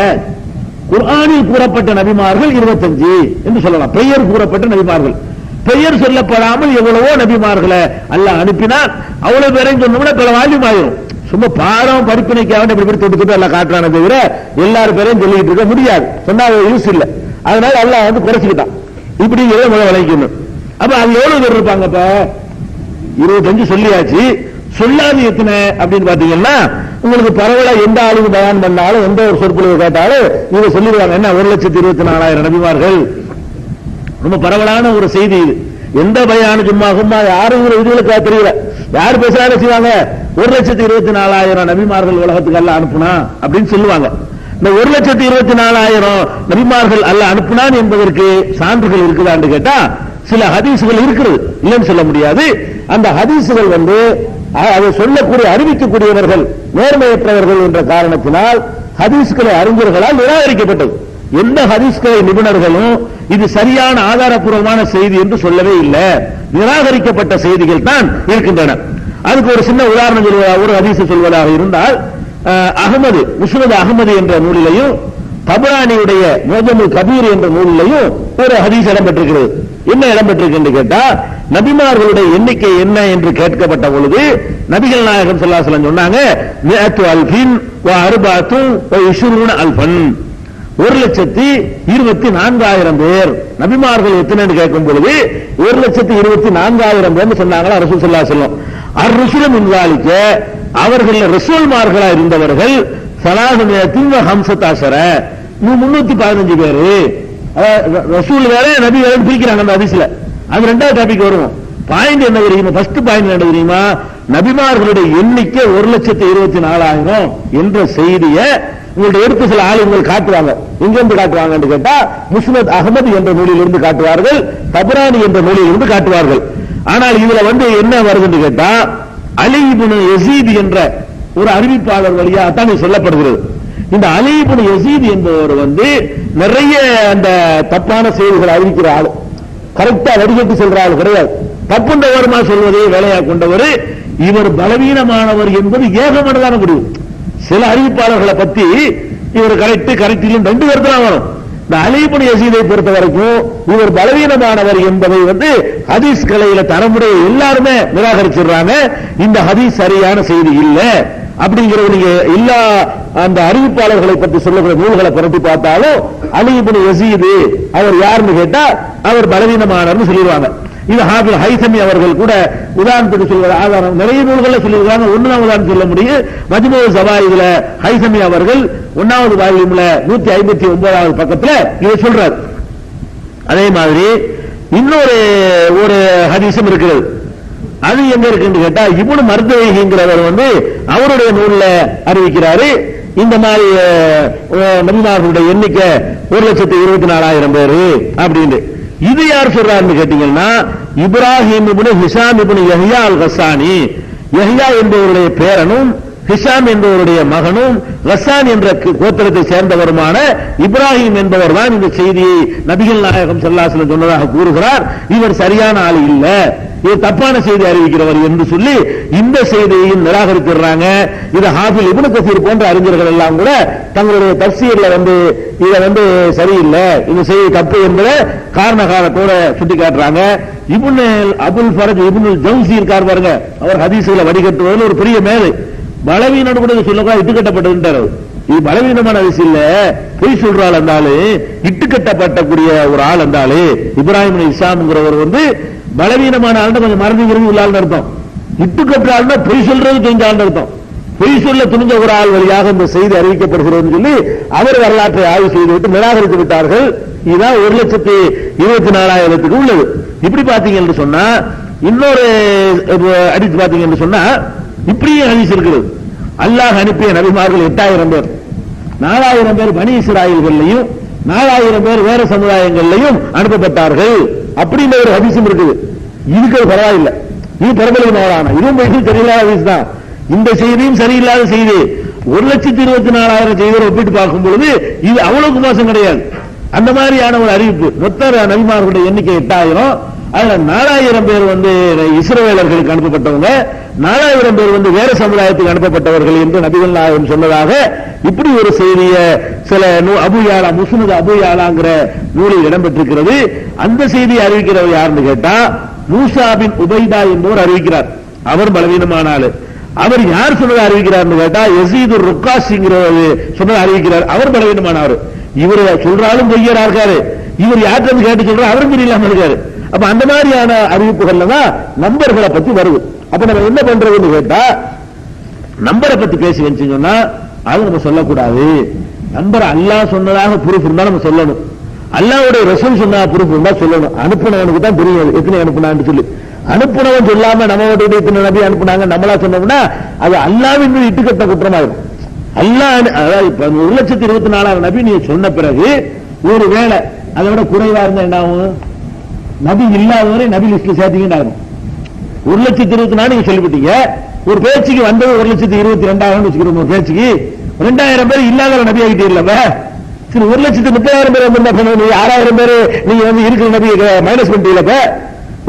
குர்ஆனில் கூறப்பட்ட நபிமார்கள் 25 என்று சொல்லலாம். பெயர் கூறப்பட்ட நபிமார்கள், பெயர் சொல்லப்படாமல் எவ்வளவோ நபிமார்களை அல்லாஹ் அனுப்பினார். அவ்வளவு பேரையும் சொன்னோம்னா பல வால்யூம் ஆயிரும். சும்மா பாடம் படிப்பினைக்காக இப்படி தொட்டு எல்லாம் காட்டுறானே தவிர எல்லாரும் பேரையும் சொல்லிட்டு இருக்க முடியாது, சொன்னா யூஸ் இல்லை. அதனால அல்லாஹ் குறைச்சிக்கிட்டான். இப்படி முதல் விளைக்கணும். அப்ப அது எவ்வளவு பேர் இருப்பாங்க? இப்ப 25 சொல்லியாச்சு, சொல்லாது எத்தனை அப்படின்னு பாத்தீங்கன்னா, உங்களுக்கு பரவலா எந்த ஆளுக்கு பயான் பண்ணாலும் எந்த ஒரு சொற்பொழிவு கேட்டாலும் இவங்க சொல்லிடுவாங்க, என்ன 1,24,000 நபிமார்கள். ரொம்ப பரவலான ஒரு செய்தி இது. எந்த பயானு சும்மா யாரும் இதுகளுக்கு தெரியல, யார் பேசாலும் செய்வாங்க, 1,24,000 நபிமார்கள் உலகத்துக்கு அல்ல அனுப்புனா அப்படின்னு சொல்லுவாங்க. இந்த 1,24,000 நபிமார்கள் அல்ல அனுப்புனான் என்பதற்கு சான்றுகள் இருக்குதான்னு கேட்டா சில ஹதீசுகள் இருக்கிறது, இல்லைன்னு சொல்ல முடியாது. அந்த ஹதீசுகள் அதை சொல்லக்கூடிய அறிவிக்கக்கூடியவர்கள் நேர்மையற்றவர்கள் என்ற காரணத்தினால் ஹதீஸ்களை அறிஞர்களால் நிராகரிக்கப்பட்டது. எந்த ஹதீஸ்களை நிபுணர்களும் இது சரியான ஆதாரப்பூர்வமான செய்தி என்று சொல்லவே இல்லை, நிராகரிக்கப்பட்ட செய்திகள் தான் இருக்கின்றன. அதுக்கு ஒரு சின்ன உதாரணம் ஒரு ஹதீஸ் சொல்வதாக இருந்தால், அகமது முஸ்னத் அகமது என்ற நூலிலையும் தபரானியுடைய முஅஜமுல் கபீர் என்ற நூலிலையும் ஒரு ஹதீஸ் இடம்பெற்றிருக்கிறது. என்ன இடம்பெற்றிருக்கு என்று கேட்டா, நபிமார்களுடைய எண்ணிக்கை என்ன என்று கேட்கப்பட்ட பொழுது நபிகள் நாயகம் ஸல்லல்லாஹு அலைஹி வஸல்லம் சொன்னாங்க, 1,24,000 பேர். நபிமார்கள் எத்தனைன்னு கேட்கும் பொழுது 1,24,000 பேர் சொன்னாங்களா ரசூல் ஸல்லல்லாஹு அலைஹி வஸல்லம். அர்-ருசுல மின் ஸாலிக, அவர்கள் ரசூல்மார்களா இருந்தவர்கள் 315 பேரு. ரசூல் வேற நபி வேற பிரிக்கிறாங்க அந்த ஹதீஸ்ல. அது ரெண்டாவது டாபிக் வரும். பாயிண்ட் என்ன தெரியுமா? ஃபர்ஸ்ட் பாயிண்ட் என்ன தெரியுமா? நபிமார்களுடைய எண்ணிக்கை 1,24,000 என்ற செய்தியை உங்களுடைய எடுத்து சில ஆளுங்கள் காட்டுவாங்க. எங்கிருந்து காட்டுவாங்க கேட்டா, முஸ்னத் அகமது என்ற நூலிலிருந்து காட்டுவார்கள், தபரானி என்ற நூலிலிருந்து காட்டுவார்கள். ஆனால் இதுல என்ன வருது கேட்டா, அலி இப்னு யஸீத் என்ற ஒரு அறிவிப்பாளர் வழியாக தான் சொல்லப்படுகிறது. இந்த அலி இப்னு யஸீத் என்பவர் நிறைய அந்த தப்பான செய்திகளை அறிவிக்கிற ஆளு, கரெக்டா வடிகட்டி சொல்ற ஆள் கிடையாது. தப்புண்டவருமா சொல்வதே வேலையா கொண்டவர். இவர் பலவீனமானவர் என்பது ஏகமனதான முடிவு. சில அறிவிப்பாளர்களை பத்தி இவர் கரெக்ட் ரெண்டு கருத்து வரும். இந்த அலி இப்னு யஸீதை பொறுத்த வரைக்கும் இவர் பலவீனமானவர் என்பதை ஹதீஸ் கலையில தரமுறை எல்லாருமே நிராகரிச்சிடுறாங்க. இந்த ஹதீஸ் சரியான செய்தி இல்ல அப்படிங்கிற நீங்க எல்லா அந்த அறிவிப்பாளர்களை பற்றி சொல்லுகிற நூல்களை புரட்டி பார்த்தாலும் அலி இப்னு யஸீத் அவர் யாருன்னு கேட்டா அவர் பலவீனமானவர்னு சொல்லிடுவாங்க. இது ஹாஃபிஸ் ஹைஸமி அவர்கள் கூட உதாரணத்துக்கு சொல்வது ஆதாரம் நிறைய நூல்களை சொல்லியிருக்காங்க. ஒன்னுதான் உதாரணம் சொல்ல முடியும். மஜ்மூ ஸவாயிதுல ஹைஸமி அவர்கள் 1வது வால்யூம்ல 159வது பக்கத்துல இதை சொல்றார். அதே மாதிரி இன்னொரு ஒரு ஹதீஸும் இருக்கிறது. அது எங்க இருக்குன்னு கேட்டா, இப்னு மர்துவைங்கிறவர் அவருடைய நூல்ல அறிவிக்கிறாரு, இந்த மாதிரி நபிமார்களுடைய எண்ணிக்கை 1,24,000 பேரு அப்படின்னு. இது யார் சொல்றாருன்னு கேட்டீங்கன்னா, Ibrahim ibn Hisham ibn Yahya al-Ghassani, Yahya என்பவருடைய பேரனும் ஹிஷாம் என்பவருடைய மகனும் கஸ்ஸான் என்ற கோத்திரத்தை சேர்ந்தவருமான இப்ராஹிம் என்பவர் தான் இந்த செய்தியை நபிகள் நாயகம் ஸல்லல்லாஹு அலைஹி வஸல்லம் சொன்னதாக கூறுகிறார். இவர் சரியான ஆள் இல்ல, இது தப்பான செய்தி அறிவிக்கிறவர் என்று சொல்லி இந்த செய்தியையும் நிராகரிக்கிறாங்க. இது ஹாஃபிஸ் இப்னு கஸீர் போன்ற அறிஞர்கள் எல்லாம் கூட தங்களுடைய தஃசீர்ல இதை சரியில்லை, இந்த செய்தி தப்பு என்பதை காரண காலத்தோட சுட்டி காட்டுறாங்க. இப்னு அபுல் ஃபரஜ் இப்னு ஜௌசி இருக்கார் பாருங்க, அவர் ஹதீஸ்களை வடிகட்டுவதில் ஒரு பெரிய மேதை. பலவீனம் கூட சொல்லக்கூட இட்டுக்கட்டப்பட்டது. இது பலவீனமான விஷயம் இல்ல, பொய் சொல்ற ஆள் இருந்தாலும் இட்டுக்கட்டப்பட்டக்கூடிய ஒரு ஆள் இருந்தாலும் இப்ராஹிம் இஸ்லாம்ங்கிறவர் பலவீனமான ஆள் கொஞ்சம் மறந்து விரும்பி உள்ள ஆள் அர்த்தம். இட்டுக்கட்ட ஆள்னா பொய் சொல்றது தெரிஞ்ச ஆள் அர்த்தம். பொய் சொல்ல துணிஞ்ச ஒரு ஆள் வழியாக இந்த செய்தி அறிவிக்கப்படுகிறது சொல்லி அவர் வரலாற்றை ஆய்வு செய்துவிட்டு நிராகரித்து விட்டார்கள். இதுதான் 1,24,000 உள்ளது. இப்படி பாத்தீங்க என்று சொன்னா, இன்னொரு அடித்து பாத்தீங்க என்று சொன்னா, இப்படியே ஹதீஸ் இருக்கிறது. அல்லாஹ் அனுப்பிய நபிமார்கள் 8,000 பேர், 4,000 பேர் பனி இஸ்ராயீல்கள்லையும் 4,000 பேர் வேற சமுதாயங்கள்லையும் அனுப்பப்பட்டார்கள் அப்படின்னு ஒரு ஹதீஸும் இருக்குது. இதுக்கு பரவாயில்லை, இது பிரபலமான, இதுவும் சரியில்லாத ஹதீஸ் தான். இந்த செய்தியும் சரியில்லாத செய்தி. 1,24,000 செய்தியை ஒப்பிட்டு பார்க்கும் பொழுது இது அவ்வளவுக்கு மோசம் கிடையாது. அந்த மாதிரியான ஒரு அறிவிப்பு. மொத்த நபிமார்களுடைய எண்ணிக்கை 8,000. அதுல 4,000 பேர் இஸ்ரவேலர்களுக்கு அனுப்பப்பட்டவங்க, 4,000 பேர் வேற சமுதாயத்துக்கு அனுப்பப்பட்டவர்கள் என்று நபிகள் நாயகம் சொன்னதாக இப்படி ஒரு செய்தியை சில அபூயாலா முஸ்னத் அபூயாலாங்கிற நூலில் இடம்பெற்றிருக்கிறது. அந்த செய்தியை அறிவிக்கிறவர் யாருன்னு கேட்டா, மூசா பின் உபைதா என்பவர் அறிவிக்கிறார். அவர் பலவீனமான ஆளு. அவர் யார் சொன்னதை அறிவிக்கிறார் கேட்டா, யஸீது ருக்காசிங்கிற சொன்னதை அறிவிக்கிறார். அவர் பலவீனமானவர். இவர் சொல்றாலும் பொய்யரா இருக்காரு. இவர் யார்கிட்ட கேட்டு சொல்ற அவரும் தெரியலாம இருக்காரு. அப்ப அந்த மாதிரியான அறிவிப்புகள்ல தான் நம்பர்களை பத்தி வருது. அப்ப நம்ம என்ன பண்றதுன்னு கேட்டா, நம்பரை பத்தி பேசி வச்சுன்னா அது நம்ம சொல்லக்கூடாது. நம்பர் அல்லாஹ் சொன்னதாக ப்ரூஃப் இருந்தா நம்ம சொல்லணும், அல்லாஹ்வுடைய ரசூல் சொன்ன ப்ரூஃப் இருந்தா சொல்லணும். அனுப்புனவனுக்கு தான் தெரியும் எத்தனை அனுப்புனான்னு சொல்லி. அனுப்புனவன் சொல்லாம நம்ம இத்தனை நபி அனுப்புனாங்க நம்மளா சொன்னோம்னா அது அல்லாஹ்வின் மீது இட்டுக்கட்ட குற்றமாயிரும். அல்லாஹ் அதாவது 1,24,000 நபி நீங்க சொன்ன பிறகு ஒரு வேளை அதை விட குறைவா இருந்தா என்ன ஆகும்? நபி இல்லாதவரை நபி லிஸ்ட்ல சேர்த்தீங்கன்னு ஆகும். 1,24,000 நீங்க சொல்லிவிட்டீங்க. ஒரு பேச்சுக்கு வந்தது 1,22,000 வச்சுக்கிறோம். ஒரு பேச்சுக்கு 2,000 பேர் இல்லாத நபி ஆகிட்டே இல்ல. சரி, 1,30,000 பேர் வந்து 6,000 பேர் நீங்க வந்து இருக்கிற நபி மைனஸ் பண்ணிட்டீங்க.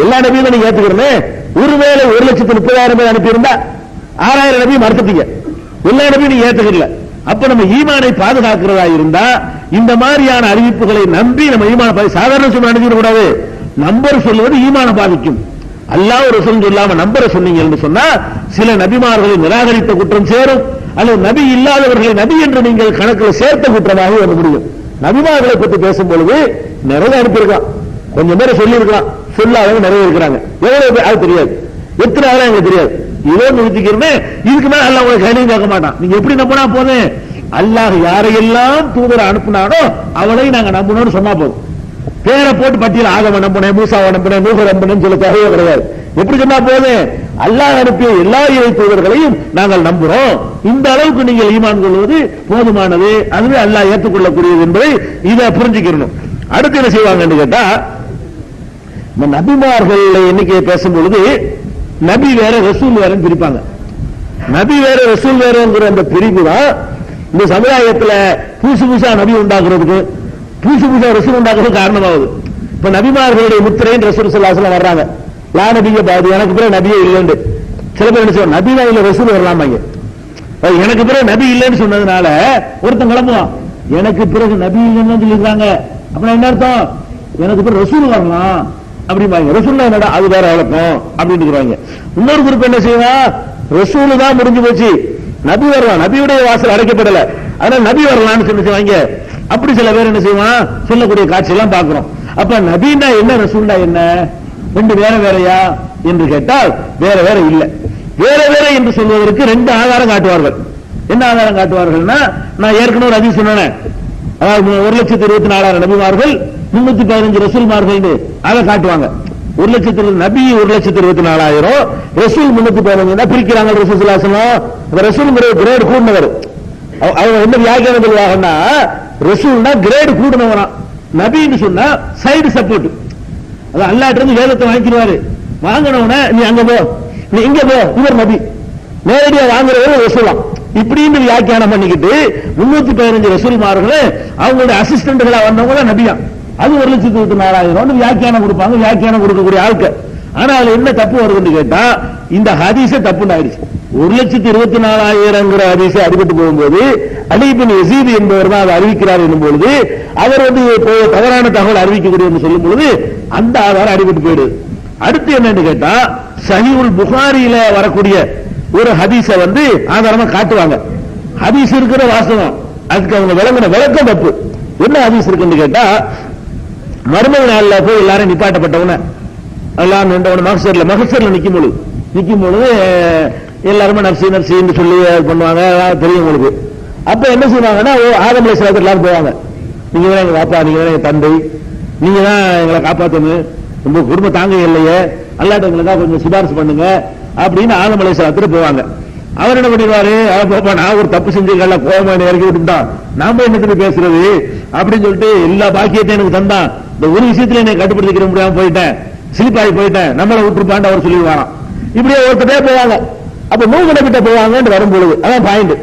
எல்லா நபியும் நீங்க ஏத்துக்கிறேன். ஒருவேளை 1,30,000 பேர் அனுப்பியிருந்தா 6,000 நபி மறுத்துட்டீங்க, எல்லா நபியும் நீங்க ஏத்துக்கல. அப்ப நம்ம ஈமானை பாதுகாக்கிறதா இருந்தா இந்த மாதிரியான அறிவிப்புகளை நம்பி நம்ம ஈமான சாதாரண சொல்ல அனுப்பிட கூடாது. நம்பர் சொல்லுவது ஈமான பாதிக்கும். அல்லாஹ் ரசூல் சொல்லாம நம்பரை சொன்னீங்க சொன்னா சில நபிமார்களை நிராகரித்த குற்றம் சேரும், அல்லது நபி இல்லாதவர்களை நபி என்று நீங்கள் கணக்கில் சேர்த்த குற்றமாக வர முடியும். நபிமார்களை பற்றி பேசும் பொழுது நிறைய அனுப்பியிருக்கலாம், கொஞ்சம் பேரை சொல்லி இருக்கலாம், சொல்லாதவங்க நிறைய இருக்கிறாங்க. எவ்வளவு பேர் அது தெரியாது, எத்தனை ஆயிரம் எங்களுக்கு தெரியாது. இதோ நிறுத்திக்கிறேன், இதுக்கு மேல அல்லாஹ் உங்களை கையிலையும் கேட்க மாட்டான். நீங்க எப்படி நம்பினா போதும், அல்லாஹ் யாரையெல்லாம் தூதரை அனுப்புனானோ அவளை நாங்க நம்பணும்னு சொன்னா போதும். பேரை போட்டு பட்டியல் ஆதம நம்பினேன், மூசாவை நம்பினேன், நூஹை நம்பினேன்னு சொல்ல தேவையே கிடையாது. எப்படி சொன்னா போதும், அல்லாஹ் அனுப்பிய எல்லா இறை தூதர்களையும் நாங்கள் நம்புறோம், இந்த அளவுக்கு நீங்கள் ஈமான் கொள்வது போதுமானது, அதுவே அல்லாஹ் ஏற்றுக்கொள்ளக்கூடியது என்பதை இதை புரிஞ்சுக்கணும். அடுத்து என்ன செய்வாங்கன்னு கேட்டா, நபிமார்கள் எண்ணிக்கையை பேசும் பொழுது நபி வேற ரசூல் வேற பிரிப்பாங்க. நபி வேற ரசூல் வேறங்கிற அந்த பிரிவு தான் இந்த சமுதாயத்தில் புதுசு புதுசா நபி உண்டாக்குறதுக்கு, புதுசு புதுசா ரசூல் உண்டாக்குறதுக்கு காரணமாகுது. இப்ப நபிமார்களுடைய முத்திரையின் ரசூல் ஸல்லல்லாஹு அலைஹி வஸல்லம் வர்றாங்க. லா நபிய பாது, எனக்கு பிறகு நபியே இல்லைன்னு சில பேர் என்ன சொல்லுவாங்க, நபி தான் இல்ல ரசூல் வரலாமாங்க. எனக்கு பிறகு நபி இல்லைன்னு சொன்னதுனால ஒருத்தன் கிளம்புவான், எனக்கு பிறகு நபி இல்லைன்னு சொல்லிருக்காங்க, அப்படின்னா என்ன அர்த்தம், எனக்கு பிறகு ரசூல் வரலாம் அப்படிம்பாங்க. ரசூல் என்னடா அது வேற வழக்கம் அப்படின்னு இருக்கிறாங்க. இன்னொரு குறிப்பு என்ன செய்வான், ரசூல் தான் முடிஞ்சு போச்சு, நபி வரலாம், நபியுடைய வாசல் அடைக்கப்படல, அதனால நபி வரலாம்னு சொல்லிச்சுவாங்க. அப்படி சில பேர் என்ன செய்வான், சொல்லக்கூடிய காட்சி எல்லாம் பார்க்கிறோம். அப்ப நபின்னா என்ன, ரசூல்னா என்ன, ரெண்டு வேற வேறையா என்று கேட்டால் வேற வேற இல்ல. வேற வேற என்று சொல்வதற்கு ரெண்டு ஆதாரம் காட்டுவார்கள். என்ன ஆதாரம் காட்டுவார்கள்னா, நான் ஏற்கனவே ஒரு ஹதீஸ் சொன்னேன், அதாவது 1,24,000 நபிமார்கள் 315 ரசூல்மார்கள் அதை காட்டுவாங்க. 1,00,000 நபி 1,24,000 ரசூல் 315 பிரிக்கிறாங்க. ரசூல் ஸல்லல்லாஹு அலைஹி வஸல்லம் ரசூல்ங்கிற கிரேட் கூடினவர். அவங்க என்ன வியாக்கியானம் சொல்லுவாங்கன்னா, ரசூல்னா கிரேட் கூடினவரா, நபின்னு சொன்னா சைடு சப்போர்ட். அது அல்லாஹ்ட்ட இருந்து வேதத்தை வாங்கிடுவாரு, வாங்கினவன நீ அங்க போ, நீ இங்க போ, இவர் நபி, நேரடியா வாங்குறவர் ரசூலாம். இப்படின்னு வியாக்கியானம் பண்ணிக்கிட்டு 315 ரசூல்மார்கள் அவங்களுடைய அசிஸ்டன்ட்களா வந்தவங்க நபியா, அது 1,24,000 வியாக்கியானம் கொடுப்பாங்க, வியாக்கியானம் கொடுக்கக்கூடிய ஆட்கள். ஆனா அதுல என்ன தப்பு வருதுன்னு கேட்டா, இந்த ஹதீஸே தப்புன்னு ஆயிடுச்சு. 1,24,000 ஹதீஸை அடிபட்டு போகும்போது அலி இப்னு யஸீத் என்பவர் தான் அதை அறிவிக்கிறார் என்னும் பொழுது, அவர் வந்து தவறான தகவல் அறிவிக்கக்கூடிய சொல்லும் பொழுது அந்த ஆதாரம் அடிபட்டு போயிடுது. அடுத்து என்னன்னு கேட்டா, சஹீஹுல் புகாரியில வரக்கூடிய ஒரு ஹதீஸை வந்து ஆதாரமா காட்டுவாங்க. ஹதீஸ் இருக்கிற வாசகம், அதுக்கு அவங்க விளங்கின விளக்கம் தப்பு. என்ன ஹதீஸ் இருக்குன்னு கேட்டா, மர்ம நாள்ல போய் எல்லாரும் நிப்பாட்டப்பட்டவன எல்லாம் மகசர்ல நிக்கும் பொழுது எல்லாருமே நப்சி நப்சின்னு சொல்லி பண்ணுவாங்க, தெரியும் உங்களுக்கு. அப்ப என்ன செய்வாங்கன்னா, ஆதம் அலைஹிஸ்ஸலாம் எல்லாரும் போவாங்க, நீங்க தான் எங்க பாப்பா, நீங்க தான் எங்க தந்தை, நீங்க தான் எங்களை காப்பாற்றணும், உங்க குடும்ப தாங்க இல்லையே, அல்லாஹ் எங்களுக்காக கொஞ்சம் சிபாரிசு பண்ணுங்க அப்படின்னு ஆதம் அலைஹிஸ்ஸலாம் போவாங்க. அவர் என்ன பண்ணிடுவாரு, பாப்பா நான் ஒரு தப்பு செஞ்சுக்கல, கோபமா இறக்கி விட்டுட்டான், நாம என்ன பேசுறது அப்படின்னு சொல்லிட்டு எல்லா பாக்கியத்தையும் எனக்கு தந்தான், இந்த ஒரு விஷயத்துல என்னை கட்டுப்படுத்திக்கிற முடியாம போயிட்டேன், சிலிப்பாகி போயிட்டேன், நம்மளை விட்டுருப்பான்னு அவர் சொல்லிடுவாராம். இப்படியே ஒருத்தரே போவாங்க. அப்ப நூஹ் நபிட்ட போவாங்கன்னு வரும்பொழுது அதான் பாயிண்ட்.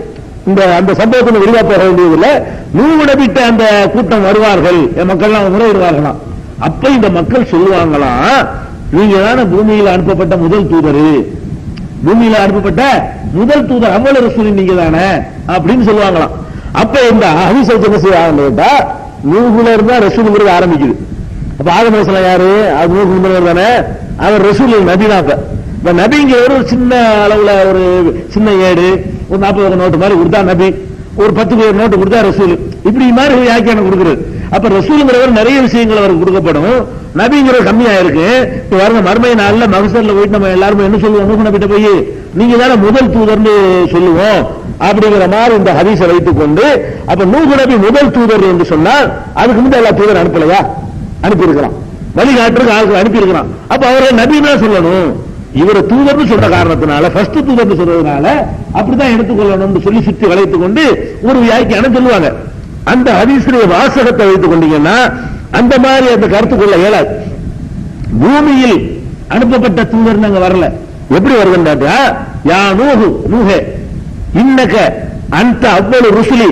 இந்த அந்த சம்பவத்தில் விரிவா போக வேண்டியதில்லை. நூஹ் நபிட்ட அந்த கூட்டம் வருவார்கள், மக்கள்லாம் முறையிடுவார்களாம். அப்ப இந்த மக்கள் சொல்லுவாங்களாம், நீங்க தானே பூமியில அனுப்பப்பட்ட முதல் தூதர், பூமியில அனுப்பப்பட்ட முதல் தூதர் அவ்வளவு ரசூல் நீங்க தானே அப்படின்னு சொல்லுவாங்களாம். அப்ப இந்த ஹதீஸ் என்ன செய்வாங்க, நூஹ்ல இருந்தா ரசூலுங்கிறது ஆரம்பிக்குது. அப்ப ஆதம் அலைஹிஸ்ஸலாம் யாரு, அது நூஹ் தானே, அவர் ரசூல் நபிதான். இப்ப நபிங்க ஒரு சின்ன அளவுல ஒரு சின்ன ஏடு, ஒரு 40 நோட்டு மாதிரி கொடுத்தா நபி, ஒரு 10 நோட்டு கொடுத்தா ரசூல், இப்படி மாதிரி வியாக்கியானம் கொடுக்குறது. அப்ப ரசூலுங்கிறவர் நிறைய விஷயங்கள் அவருக்கு கொடுக்கப்படும், நபிங்கிற கம்மியா இருக்கு. இப்ப பாருங்க, மறுமை நாள்ல மகசர்ல போயிட்டு நம்ம எல்லாருமே என்ன சொல்லுவோம், நூஹ் நபிட்ட போய் நீங்க தானே முதல் தூதர்னு சொல்லுவோம் அப்படிங்கிற மாதிரி இந்த ஹதீஸை வைத்துக் கொண்டு, அப்ப நூஹ் நபி முதல் தூதர் என்று சொன்னால் அதுக்கு முந்தைய எல்லா தூதர் அனுப்பலையா? அனுப்பி இருக்கிறான், வழிகாட்டுக்கு ஆளுக்கு அனுப்பி இருக்கிறான். அப்ப அவரை நபினா சொல்லணும். இவரை தூதர்னு சொல்ற காரணத்தினால, ஃபர்ஸ்ட் தூதர்னு சொல்றதுனால அப்படிதான் எடுத்துக்கொள்ளணும்னு சொல்லி சுத்தி வளைத்துக் கொண்டு ஒரு வியாக்கியானம் சொல்லுவாங்க. அந்த ஹதீஸுடைய வாசகத்தை வைத்துக் கொண்டீங்கன்னா அந்த மாதிரி அந்த கருத்து கொள்ள இயலாது. பூமியில் அனுப்பப்பட்ட தூதர் அங்க வரல. எப்படி வருதுன்னா, யா நூஹு நூஹே இன்னக அந்த அவ்வளவு ருசுலி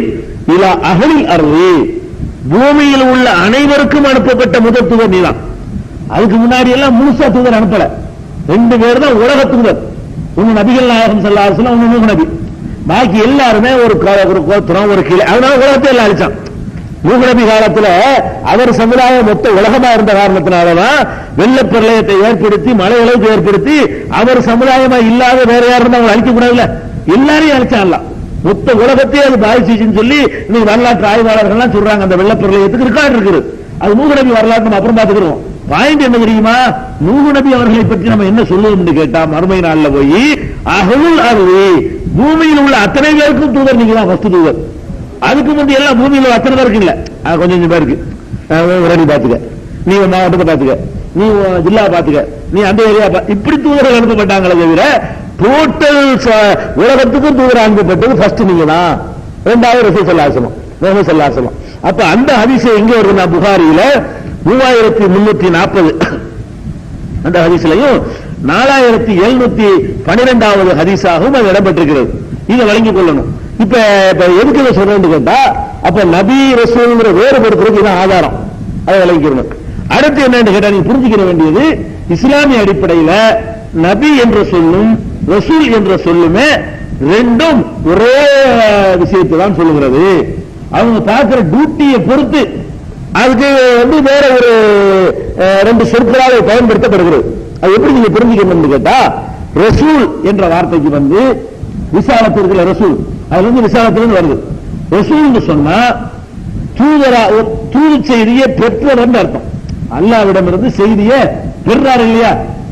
இலா அஹ்லில் அர்தி, பூமியில் உள்ள அனைவருக்கும் அனுப்பப்பட்ட முதல் தூதர் நீதான். அதுக்கு முன்னாடி எல்லாம் முழுசா தூதர் அனுப்பல. 2 பேர் தான் உலக தூதர். ஒன்னு நபிகள் நாயகம் ஸல்லல்லாஹு அலைஹி வஸல்லம், ஒன்னு நூஹ் நபி. பாக்கி எல்லாருமே ஒரு கோத்திரம், ஒரு கிளை. அதனால உலகத்தை எல்லாம் அழிச்சான். நூஹ் நபி காலத்துல அவர் சமுதாயம் மொத்த உலகமா இருந்த காரணத்தினாலதான் வெள்ள பிரளயத்தை ஏற்படுத்தி மழை அளவுக்கு ஏற்படுத்தி அவர் சமுதாயமா இல்லாத வேற யாரும் அவங்க அழிக்க கூடாதுல்ல, எல்லாரையும் அழிச்சான்ல. மொத்த உலகத்தையே அது பாதிச்சுன்னு சொல்லி இன்னைக்கு வரலாற்று ஆய்வாளர்கள் சொல்றாங்க. அந்த வெள்ள பிரளயத்துக்கு ரெக்கார்டு இருக்குது. அது நூஹ் நபி வரலாற்று நம்ம அப்புறம் பார்த்துக்கிறோம். பாயிண்ட் என்ன தெரியுமா, நூஹ் நபி அவர்களை பற்றி நம்ம என்ன சொல்லுவோம்னு கேட்டா, மறுமை நாள்ல போய் அஹ்லுல் அர்தி, பூமியில் உள்ள அத்தனை பேருக்கும் தூதர் நீங்க தான் ஃபர்ஸ்ட் தூதர். அதுக்கு முந்தைய எல்லாம் பூமியில் அத்தனை பேருக்கு இல்ல, கொஞ்சம் பேருக்கு. ரெடி பாத்துக்க, நீ மாவட்டத்தை பாத்துக்க, நீ ஜில்லா பாத்துக்க, நீ அந்த ஏரியா, இப்படி தூதர்கள் அனுப்பப்பட்டாங்களே தவிர டோட்டல் உலகத்துக்கும் தூதர் அனுப்பப்பட்டது ஃபர்ஸ்ட் நீங்க தான். 2வது ரசூல் ஸல்லல்லாஹு அலைஹி வஸல்லம். அப்ப அந்த ஹதீஸ் எங்க வருதுன்னா, புகாரியில 3340 அந்த ஹதீஸ்லயும் 4712வது ஹதீஸாகவும் அது இடம்பெற்றிருக்கிறது. இதை வழங்கிக் கொள்ளணும். இப்ப எதுக்கு இதை சொல்றேன்னு கேட்டா, அப்ப நபி ரசூல்ங்கிற வேறுபடுத்துறதுக்கு இதான் ஆதாரம். அதை விளங்கிக்கணும். அடுத்து என்னன்னு கேட்டா, நீங்க புரிஞ்சுக்கிற வேண்டியது, இஸ்லாமிய அடிப்படையில நபி என்ற சொல்லும் ரசூல் என்ற சொல்லுமே ரெண்டும் ஒரே விஷயத்தை தான் சொல்லுகிறது. அவங்க பார்க்கிற டியூட்டியை பொறுத்து அதுக்கு வேற ஒரு 2 சொற்களால் பயன்படுத்தப்படுகிறது. அது எப்படி நீங்க புரிஞ்சுக்கணும்னு கேட்டா, ரசூல் என்ற வார்த்தைக்கு விசாலத்து இருக்கிற ரசூல், அது விசாலத்திலிருந்து வருது. ரசூல் சொன்னா தூது செய்தியை பெற்றவர் அர்த்தம். அல்லாஹ்விடமிருந்து செய்தியை பெறாரு இல்லையா,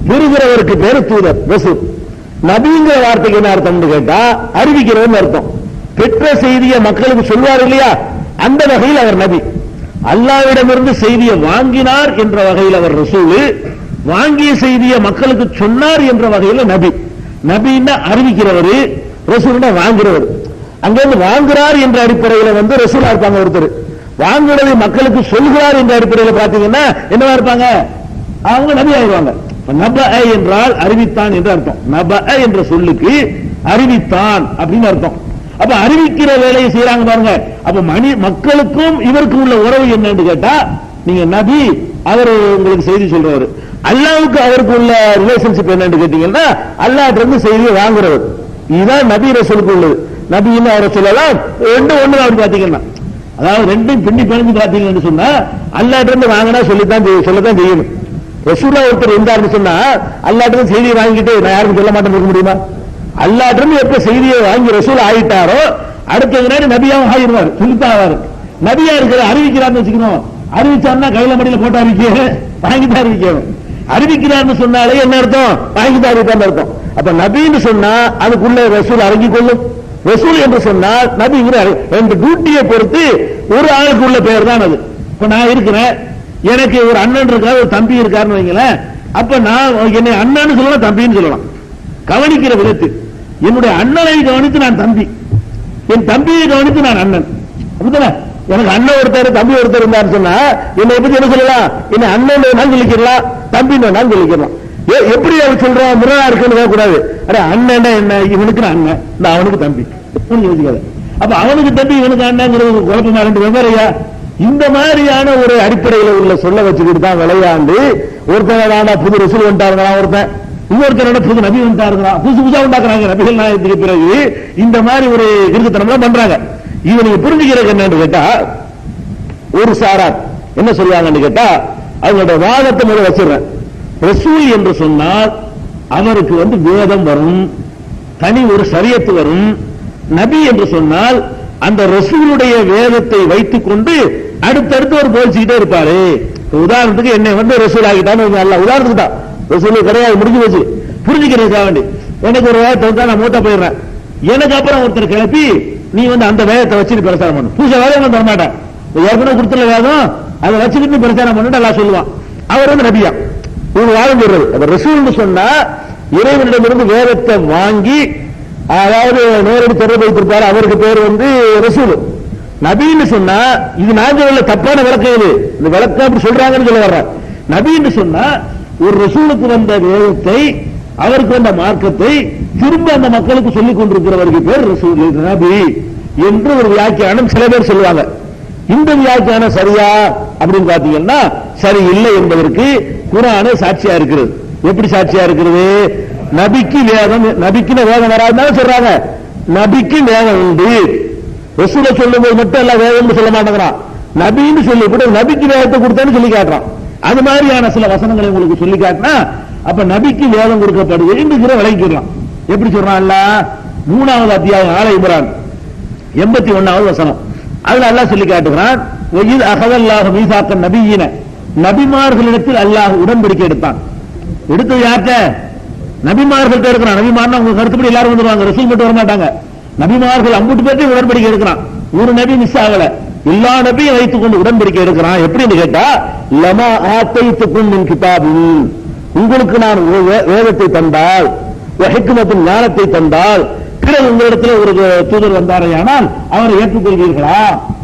பெறுகிறவருக்கு பேரு தூதர் ரசூல். நபிங்கிற வார்த்தைக்கு என்ன அர்த்தம் கேட்டா, அறிவிக்கிறவர் அர்த்தம். பெற்ற செய்தியை மக்களுக்கு சொல்வார் இல்லையா, அந்த வகையில் அவர் நபி. அல்லாஹ்விடமிருந்து செய்தியை வாங்கினார் என்ற வகையில் அவர் ரசூல், வாங்கிய செய்தியை மக்களுக்கு சொன்னார் என்ற வகையில் நபி. நபின்னா அறிவிக்கிறவர், ரசூல்னா வாங்குறவர். அங்கிருந்து வாங்குறார் என்ற அடிப்படையில் ரசூலா இருப்பாங்க ஒருத்தர், வாங்குறதை மக்களுக்கு சொல்கிறார் என்ற அடிப்படையில் பாத்தீங்கன்னா என்னவா இருப்பாங்க, அவங்க நபி ஆயிடுவாங்க. நப என்றால் அறிவித்தான் என்று அர்த்தம். நப என்ற சொல்லுக்கு அறிவித்தான் அப்படின்னு அர்த்தம். அப்ப அறிவிக்கிற வேலையை செய்யறாங்க பாருங்க. அப்ப மக்களுக்கும் இவருக்கு உள்ள உறவு என்னன்னு கேட்டா, நீங்க நபி, அவர் உங்களுக்கு செய்தி சொல்றவர். அல்லாஹ்வுக்கு அவருக்கு உள்ள ரிலேஷன்ஷிப் என்னன்னு கேட்டீங்கன்னா, அல்லாஹ்ட்ட இருந்து செய்தியை வாங்குறவர். இதுதான் நபி ரசூலுக்கு உள்ளது. நபின்னு அவரை சொல்லலாம், ரெண்டும் ஒண்ணு தான் பாத்தீங்கன்னா. அதாவது ரெண்டும் பின்னி பிணைஞ்சு பாத்தீங்கன்னு சொன்னா, அல்லாஹ்ட்ட இருந்து வாங்கினா சொல்லத்தான் செய்யணும். ரசூலா ஒருத்தர் இருந்தாருன்னு சொன்னா, அல்லாஹ்ட்ட இருந்து செய்தியை வாங்கிட்டு நான் யாருக்கும் சொல்ல மாட்டேன்னு இருக்க முடியுமா? அல்லாஹ்ட்ட இருந்து எப்ப செய்தியை வாங்கி ரசூல் ஆயிட்டாரோ அடுத்த நேரம் நபியாவும் ஆகிடுவார், சொல்லித்தாவாரு. நபியா இருக்கிற அறிவிக்கிறார்னு வச்சுக்கணும். அறிவிச்சாருன்னா கையில மடியில போட்டு வாங்கிதான் அறிவிக்கணும். அறிவிக்கிறார்னு சொன்னாலே என்ன அர்த்தம், வாங்கிதான் அறிவித்தான்னு அர்த்தம். அப்ப நபின்னு சொன்னா அதுக்குள்ள ரசூல் அடங்கிக் கொள்ளும். ரசூல் என்று சொன்னால் நபிங்கிற 2 டியூட்டியை பொறுத்து ஒரு ஆளுக்கு உள்ள பெயர் தான் அது. இப்ப நான் இருக்கிறேன், எனக்கு ஒரு அண்ணன் இருக்காரு, ஒரு தம்பி இருக்காருன்னு வைங்களேன். அப்ப நான் என்னை அண்ணன்னு சொல்லலாம், தம்பின்னு சொல்லலாம். கவனிக்கிற விதத்து, என்னுடைய அண்ணனை கவனித்து நான் தம்பி, என் தம்பியை கவனித்து நான் அண்ணன். அப்படித்தானே? எனக்கு அண்ணன் ஒருத்தர் தம்பி ஒருத்தர் இருந்தார் சொன்னா என்னை எப்படி என்ன சொல்லலாம், என்ன அண்ணன் சொல்லிக்கலாம், தம்பி சொல்லிக்கலாம். எப்படி அவர் சொல்றோம், முரணா இருக்குன்னு கூடாது. அட அண்ணன் என்ன, இவனுக்கு அண்ணன், அவனுக்கு தம்பி யோசிக்காது. அப்ப அவனுக்கு தம்பி இவனுக்கு அண்ணங்கிறது குழப்பமா 2 வெவ்வேறையா? இந்த மாதிரியான ஒரு அடிப்படையில் உள்ள சொல்ல வச்சுக்கிட்டு தான் விளையாண்டு ஒருத்தன் புது ரசூல் வந்துட்டாருங்களா, ஒருத்தன் இன்னொருத்தர் புது நபி வந்துட்டாருங்களா, புதுசா உண்டாக்குறாங்க நபிகள் நாயகத்துக்கு பிறகு. இந்த மாதிரி ஒரு கிறுக்குத்தனம் பண்றாங்க. இதை நீங்க புரிஞ்சுக்கிறது என்னன்னு கேட்டா, ஒரு சாரார் என்ன சொல்லுவாங்கன்னு கேட்டா, அவங்களோட வாதத்தை முதல்ல வச்சிடறேன். ரசூல் என்று சொன்னால் அவருக்கு வேதம் வரும், தனி ஒரு ஷரியத்து வரும். நபி என்று சொன்னால் அந்த ரசூலுடைய வேதத்தை வைத்துக் கொண்டு அடுத்தடுத்து ஒரு போதிச்சுக்கிட்டே இருப்பாரு. உதாரணத்துக்கு என்னை வந்து ரசூல் ஆகிட்டான்னு அல்ல, உதாரணத்துக்கு தான், ரசூல் கிடையாது, முடிஞ்சு போச்சு, புரிஞ்சுக்கிறதுக்காக வேண்டி எனக்கு ஒரு வேகத்தை வந்து நான் மூட்டை போயிடுறேன். எனக்கு அப்புறம் ஒருத்தர் கிளப்பி நீ வந்து அந்த வேகத்தை வச்சுட்டு பிரச்சாரம் பண்ணு, பூச வேகம் தர மாட்டேன், ஏற்கனவே கொடுத்துள்ள வேகம் அதை வச்சுக்கிட்டு பிரச்சாரம் பண்ணிட்டு எல்லாம் சொல்லுவான். அவர் வந்து நபியா ஒரு வாரம் சொல்றது. அப்ப ரசூல்னு சொன்னா இறைவனிடமிருந்து வேதத்தை வாங்கி, அதாவது நேரடி தொடர்பு வைத்திருப்பாரு, அவருக்கு பேர் வந்து ரசூல். நபின்னு சொன்னா இது நான் சொல்ல தப்பான விளக்கம், இது இந்த விளக்கம் அப்படி சொல்றாங்கன்னு சொல்ல வர்ற. நபின்னு சொன்னா ஒரு ரசூலுக்கு வந்த வேதத்தை, அவருக்கு வந்த மார்க்கத்தை திரும்ப அந்த மக்களுக்கு சொல்லிக் கொண்டிருக்கிறவருக்கு பேர் ரசூல் நபி என்று ஒரு வியாக்கியானம் சில பேர் சொல்லுவாங்க. இந்த வியாக்கியானம் சரியா அப்படின்னு பாத்தீங்கன்னா சரி இல்லை என்பதற்கு குர்ஆனே சாட்சியா இருக்கிறது. எப்படி சாட்சியா இருக்கிறது? நபிக்கு வேதம், நபிக்கு வேதம் வராதுன்னு சொல்றாங்க. நபிக்கு வேதம் உண்டு. ரசூலை சொல்லும்போது மட்டும் எல்லாம் வேதம்னு சொல்ல மாட்டேங்கிறான், நபின்னு சொல்லி கூட நபிக்கு வேதத்தை கொடுத்தான்னு சொல்லி காட்டுறான். அது மாதிரியான சில வசனங்களை உங்களுக்கு சொல்லி காட்டினா அப்ப நபிக்கு வேதம் கொடுக்கப்படுது என்கிற விளங்கிக்கலாம். எப்படி சொல்றான்? 3வது அத்தியாயம் ஆல இம்ரான் 81வது வசனம், அதுல அல்லாஹ் சொல்லி காட்டுகிறான், வயித் அகதல்லாஹு மீசாக்க நபியின, நபிமார்களிடத்தில் அல்லாஹ் உடன்படிக்கை எடுத்தான். எடுத்து யார்கிட்ட? நபிமார்கள்ட்ட இருக்கிறான். நபிமார்னா உங்க கருத்துப்படி எல்லாரும் வந்துருவாங்க, ரசூல் மட்டும் வர மாட்டாங்க. நபிமார்கள் அம்புட்டு பேர்த்தையும் உடன்படிக்கை எடுக்கிறான். ஒரு நபி மிஸ் ஆகல, எல்லா நபியும் வைத்துக் கொண்டு உடன்படிக்கை எடுக்கிறான். எப்படின்னு கேட்டா, லமா ஆத்தைத்துக்கும் மின் கிதாபின், உங்களுக்கு நான் வேதத்தை தந்தால், ஹிக்மத்தின் ஞானத்தை தந்தால், பிறகு உங்களிடத்துல ஒரு தூதர் வந்தாரையானால் அவரை ஏற்றுக்கொள்வீர்களா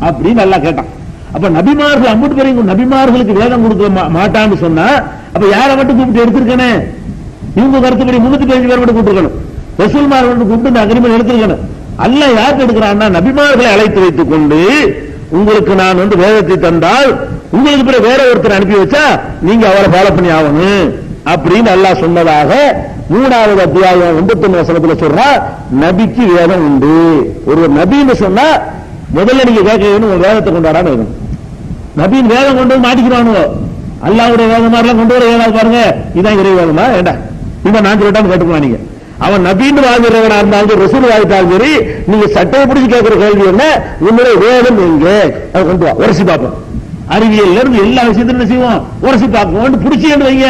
அப்படின்னு நல்லா கேட்டான். அப்ப நபிமார்கள் அம்புட்டு பேரையும் நபிமார்களுக்கு வேதம் கொடுக்க மாட்டான்னு சொன்னா அப்ப யாரை மட்டும் கூப்பிட்டு எடுத்திருக்கேன்னு? இவங்க கருத்துப்படி 315 பேர் மட்டும் கூப்பிட்டுருக்கணும், ரசூல்மார் மட்டும் கூப்பிட்டு இந்த அக்ரிமெண்ட் எடுத்திருக்கணும். அல்ல யாருக்கு எடுக்கிறான்னா நபிமார்களை அழைத்து வைத்துக் கொண்டு உங்களுக்கு நான் வந்து வேதத்தை தந்தால் உங்களுக்கு பிறகு வேற ஒருத்தர் அனுப்பி வச்சா நீங்க அவரை ஃபாலோ பண்ணி ஆகணும் அப்படின்னு அல்லாஹ் சொன்னதாக 3வது அத்தியாயம் 81 வசனத்துல சொல்றா, நபிக்கு வேதம் உண்டு. ஒரு நபின்னு சொன்னா முதல்ல நீங்க கேட்கணும், உங்க வேதத்தை கொண்டாடான்னு வேணும். நபியின் வேதம் கொண்டு வந்து மாட்டிக்கிறானுவோ, அல்லாஹ்வுடைய வேதம் மாதிரிலாம் கொண்டு வர ஏதாவது பாருங்க, இதான் இறை வேதமா வேண்டா, இவன் நான் சொல்லிட்டான்னு கேட்டுக்கலாம். நீங்க அவன் நபின்னு வாழ்கிறவனா இருந்தாலும் ரசூல் வாழ்த்தாலும் சரி, நீங்க சட்டையை பிடிச்சி கேட்கிற கேள்வி என்ன? உன்னுடைய வேதம் எங்க? அதை கொண்டு வா, உரசி பார்ப்போம். அறிவியல் இருந்து எல்லா விஷயத்திலும் என்ன செய்வோம்? உரசி பார்ப்போம். பிடிச்சி வைங்க,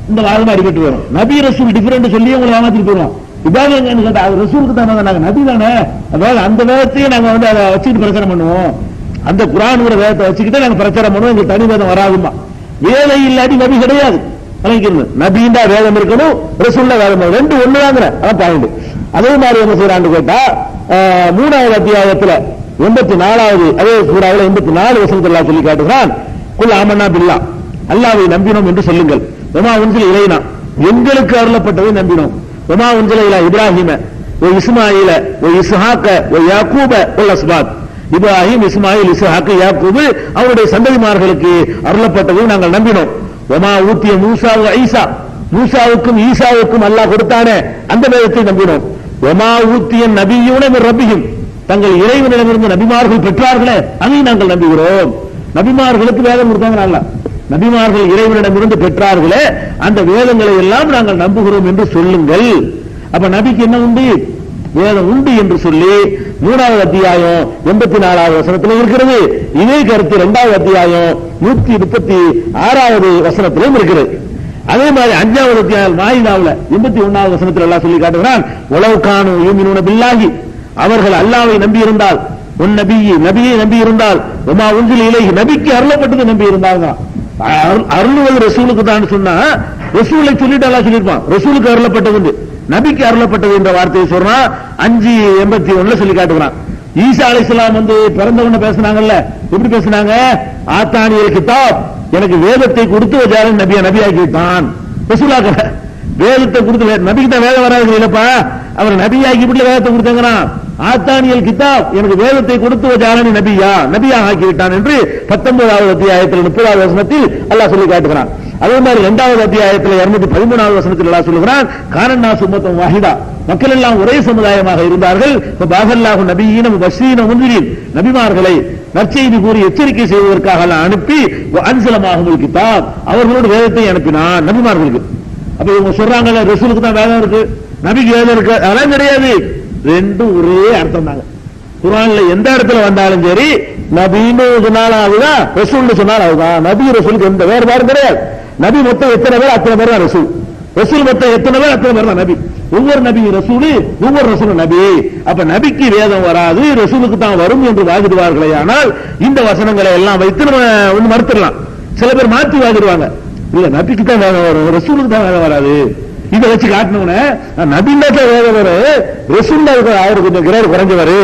இந்த வாதம் அடிபட்டு வரும். நபி ரசூல் டிஃபரெண்ட் சொல்லி உங்களை ஏமாத்திட்டு போயிடும். இதாவது எங்கன்னு கேட்டா அது ரசூலுக்கு தானே, நாங்க நபி தானே, அதாவது அந்த வேதத்தையே நாங்க வந்து அதை வச்சுக்கிட்டு பிரச்சாரம் பண்ணுவோம். அந்த குர்ஆனுடைய வேதத்தை வச்சுக்கிட்டு நாங்க பிரச்சாரம் பண்ணுவோம், எங்களுக்கு தனி வேதம் வராதுமா. வேதம் இல்லாட்டி நபி கிடையாது. நபிண்டா வேதம் இருக்கணும், ரசூல்ல வேதம் ரெண்டு ஒண்ணுதாங்கிற அதான் பாயிண்ட். அதே மாதிரி என்ன செய்யறான்னு கேட்டா 3வது அத்தியாயத்துல 84வது அதே சூறாவுல 84 வசனத்துல சொல்லி காட்டுகிறான், குல் ஆமன்னா பில்லா, அல்லாஹ்வை நம்பினோம் என்று சொல்லுங்கள். வமா உன்சில இலைனா, எங்களுக்கு அருளப்பட்டதை நம்பினோம். வமா உன்சில இலா இப்ராஹிம வ இஸ்மாயில வ இஸ்ஹாக வ யாக்கூப வல் அஸ்பாத், இப்ராஹிம், இஸ்மாயில், இஸ்ஹாக், யாக்கூப் அவருடைய சந்ததிமார்களுக்கு அருளப்பட்டதை நாங்கள் நம்பினோம். வமா ஊத்திய மூசா வ ஈசா, மூசாவுக்கும் ஈசாவுக்கும் அல்லாஹ் கொடுத்தானே அந்த வேதத்தை நம்பினோம். வமா ஊத்திய நபியூன மின் ரப்பிஹிம், தங்கள் இறைவனிடமிருந்து நபிமார்கள் பெற்றார்களே அதையும் நாங்கள் நம்புகிறோம். நபிமார்களுக்கு வேதம் கொடுத்தாங்க, அல்லாஹ் நபிமார்கள் இறைவனிடமிருந்து பெற்றார்களே அந்த வேதங்களை எல்லாம் நாங்கள் நம்புகிறோம் என்று சொல்லுங்கள். அப்ப நபிக்கு என்ன உண்டு? வேதம் உண்டு என்று சொல்லி 3வது அத்தியாயம் 84வது வசனத்தில் இருக்கிறது. இதே கருத்து 2வது அத்தியாயம் 136வது வசனத்திலும் இருக்கிறது. அதே மாதிரி 5வது அத்தியாயம் மாயிதாவுல 81வது வசனத்தில் எல்லாம் சொல்லி காட்டுகிறான், உலவு கானு யூமினூன பில்லாஹி, அவர்கள் அல்லாஹ்வை நம்பி இருந்தால், உன் நபியை நம்பி இருந்தால், வமா உன்சில இலைஹி, நபிக்கு அருளப்பட்டது நம்பி இருந்தாங்க. அருள்வது ரசூலுக்கு தான் சொன்னா ரசூலை சொல்லிட்டு அல்லாஹ் சொல்லியிருப்பான், ரசூலுக்கு அருளப்பட்டது, நபிக்கு அருளப்பட்டது என்ற வார்த்தையை சொல்றான். 5:81 சொல்லி காட்டுகிறான். ஈசா அலைஹிஸ்ஸலாம் வந்து பிறந்தவங்க பேசினாங்கல்ல, எப்படி பேசினாங்க? ஆத்தானியல் கிதாப், எனக்கு வேதத்தை கொடுத்து வச்சாரு, நபியாக்கி விட்டான். ரசூலாக வேதத்தை கொடுத்து, நபிக்கு தான் வேதம் வராது இல்லப்பா, அவர் நபியாக்கி விட்டு வேதத்தை கொடுத்தாங்கிறான். ஆத்தானியல் கிதாப், எனக்கு வேதத்தை கொடுத்து வச்சாரன் நபியாக ஆக்கி விட்டான் என்று 19வது அத்தியாயத்தில் 30வது வசனத்தில் அல்லாஹ் சொல்லி காட்டுகிறான். அதே மாதிரி 2வது அத்தியாயத்தில் 213வது வசனத்தில் அல்லாஹ் சொல்லுகிறான், கானன்னாசு உம்மத்தன் வாஹிதா, மக்கள் எல்லாம் ஒரே சமுதாயமாக இருந்தார்கள். பாகல்லாஹு நபியீன முபஷ்ஷீன முன்திரீன், நபிமார்களை நற்செய்தி கூறி எச்சரிக்கை செய்வதற்காக அல்லாஹ் அனுப்பி அன்சலமாகுல் கிதாப், அவர்களோடு வேதத்தை அனுப்பினான் நபிமார்களுக்கு. அப்ப இவங்க சொல்றாங்கல்ல ரசூலுக்கு தான் வேதம் இருக்கு, நபிக்கு வேதம் இருக்கு, அதெல்லாம் கிடையாது. ரெண்டும் ஒரே அர்த்தம் தாங்க. குர்ஆன்ல எந்த இடத்துல வந்தாலும் சரி நபின்னு சொன்னாலும் அதுதான், ரசூல் சொன்னாலும் அதுதான். நபி ரசூலுக்கு எந்த வேறுபாடும் கிடையாது. நபி மொத்தம் எத்தனை பேர் அத்தனை பேர் தான் ரசூல். ரசூல் மொத்தம் எத்தனை பேர் அத்தனை பேர் தான் நபி. ஒவ்வொரு நபி ரசூலு, ஒவ்வொரு ரசூல் நபி. அப்ப நபிக்கு வேதம் வராது, ரசூலுக்கு தான் வரும் என்று வாதிடுவார்களே. ஆனால் இந்த வசனங்களை எல்லாம் வைத்து நம்ம ஒண்ணு மறுத்துடலாம். சில பேர் மாற்றி வாதிடுவாங்க, இல்ல நபிக்கு தான் வேதம் வரும், ரசூலுக்கு தான் வேதம் வராது. இதை வச்சு காட்டினவன நபின்னா வேதம் வரும், ரசூல்லா அவர் கொஞ்சம் கிரேடு குறைஞ்சவர்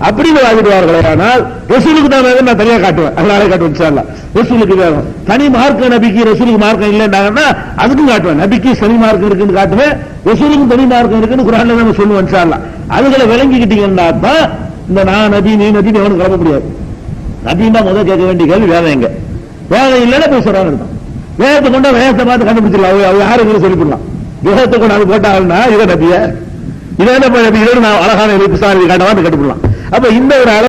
அப்படின்னு வாதிடுவார்களே. ஆனால் ரசூலுக்கு தான் வேதம் நான் தனியா காட்டுவேன், அதனால காட்டுவேன். ரசூலுக்கு வேதம் தனி மார்க்கம், நபிக்கு ரசூலுக்கு மார்க்கம் இல்லைன்னாங்கன்னா அதுக்கும் காட்டுவேன். நபிக்கு சனி மார்க்கம் இருக்குன்னு காட்டுவேன், ரசூலுக்கும் தனி மார்க்கம் இருக்குன்னு குர்ஆன்ல நம்ம சொல்லுவோம். அதுகளை விளங்கிக்கிட்டீங்கன்னா தான் இந்த நான் நபி நீ நபி எவனும் கிளம்ப முடியாது. நபின்னா முதல் கேட்க வேண்டிய கேள்வி வேதம் எங்க, வேதம் இல்லைன்னா போய் சொல்றாங்க இருக்கும். வேதத்தை கொண்டா வேதத்தை பார்த்து கண்டுபிடிச்சிடலாம், அவ யாருக்கு சொல்லிவிடலாம். வேதத்தை கொண்டு அது போட்டாங்கன்னா இதை நபிய, இதை என்ன நபி, இதோடு நான் அழகான காட்டவான்னு கட்டுப்பிடலாம். அப்ப இந்த ஒரு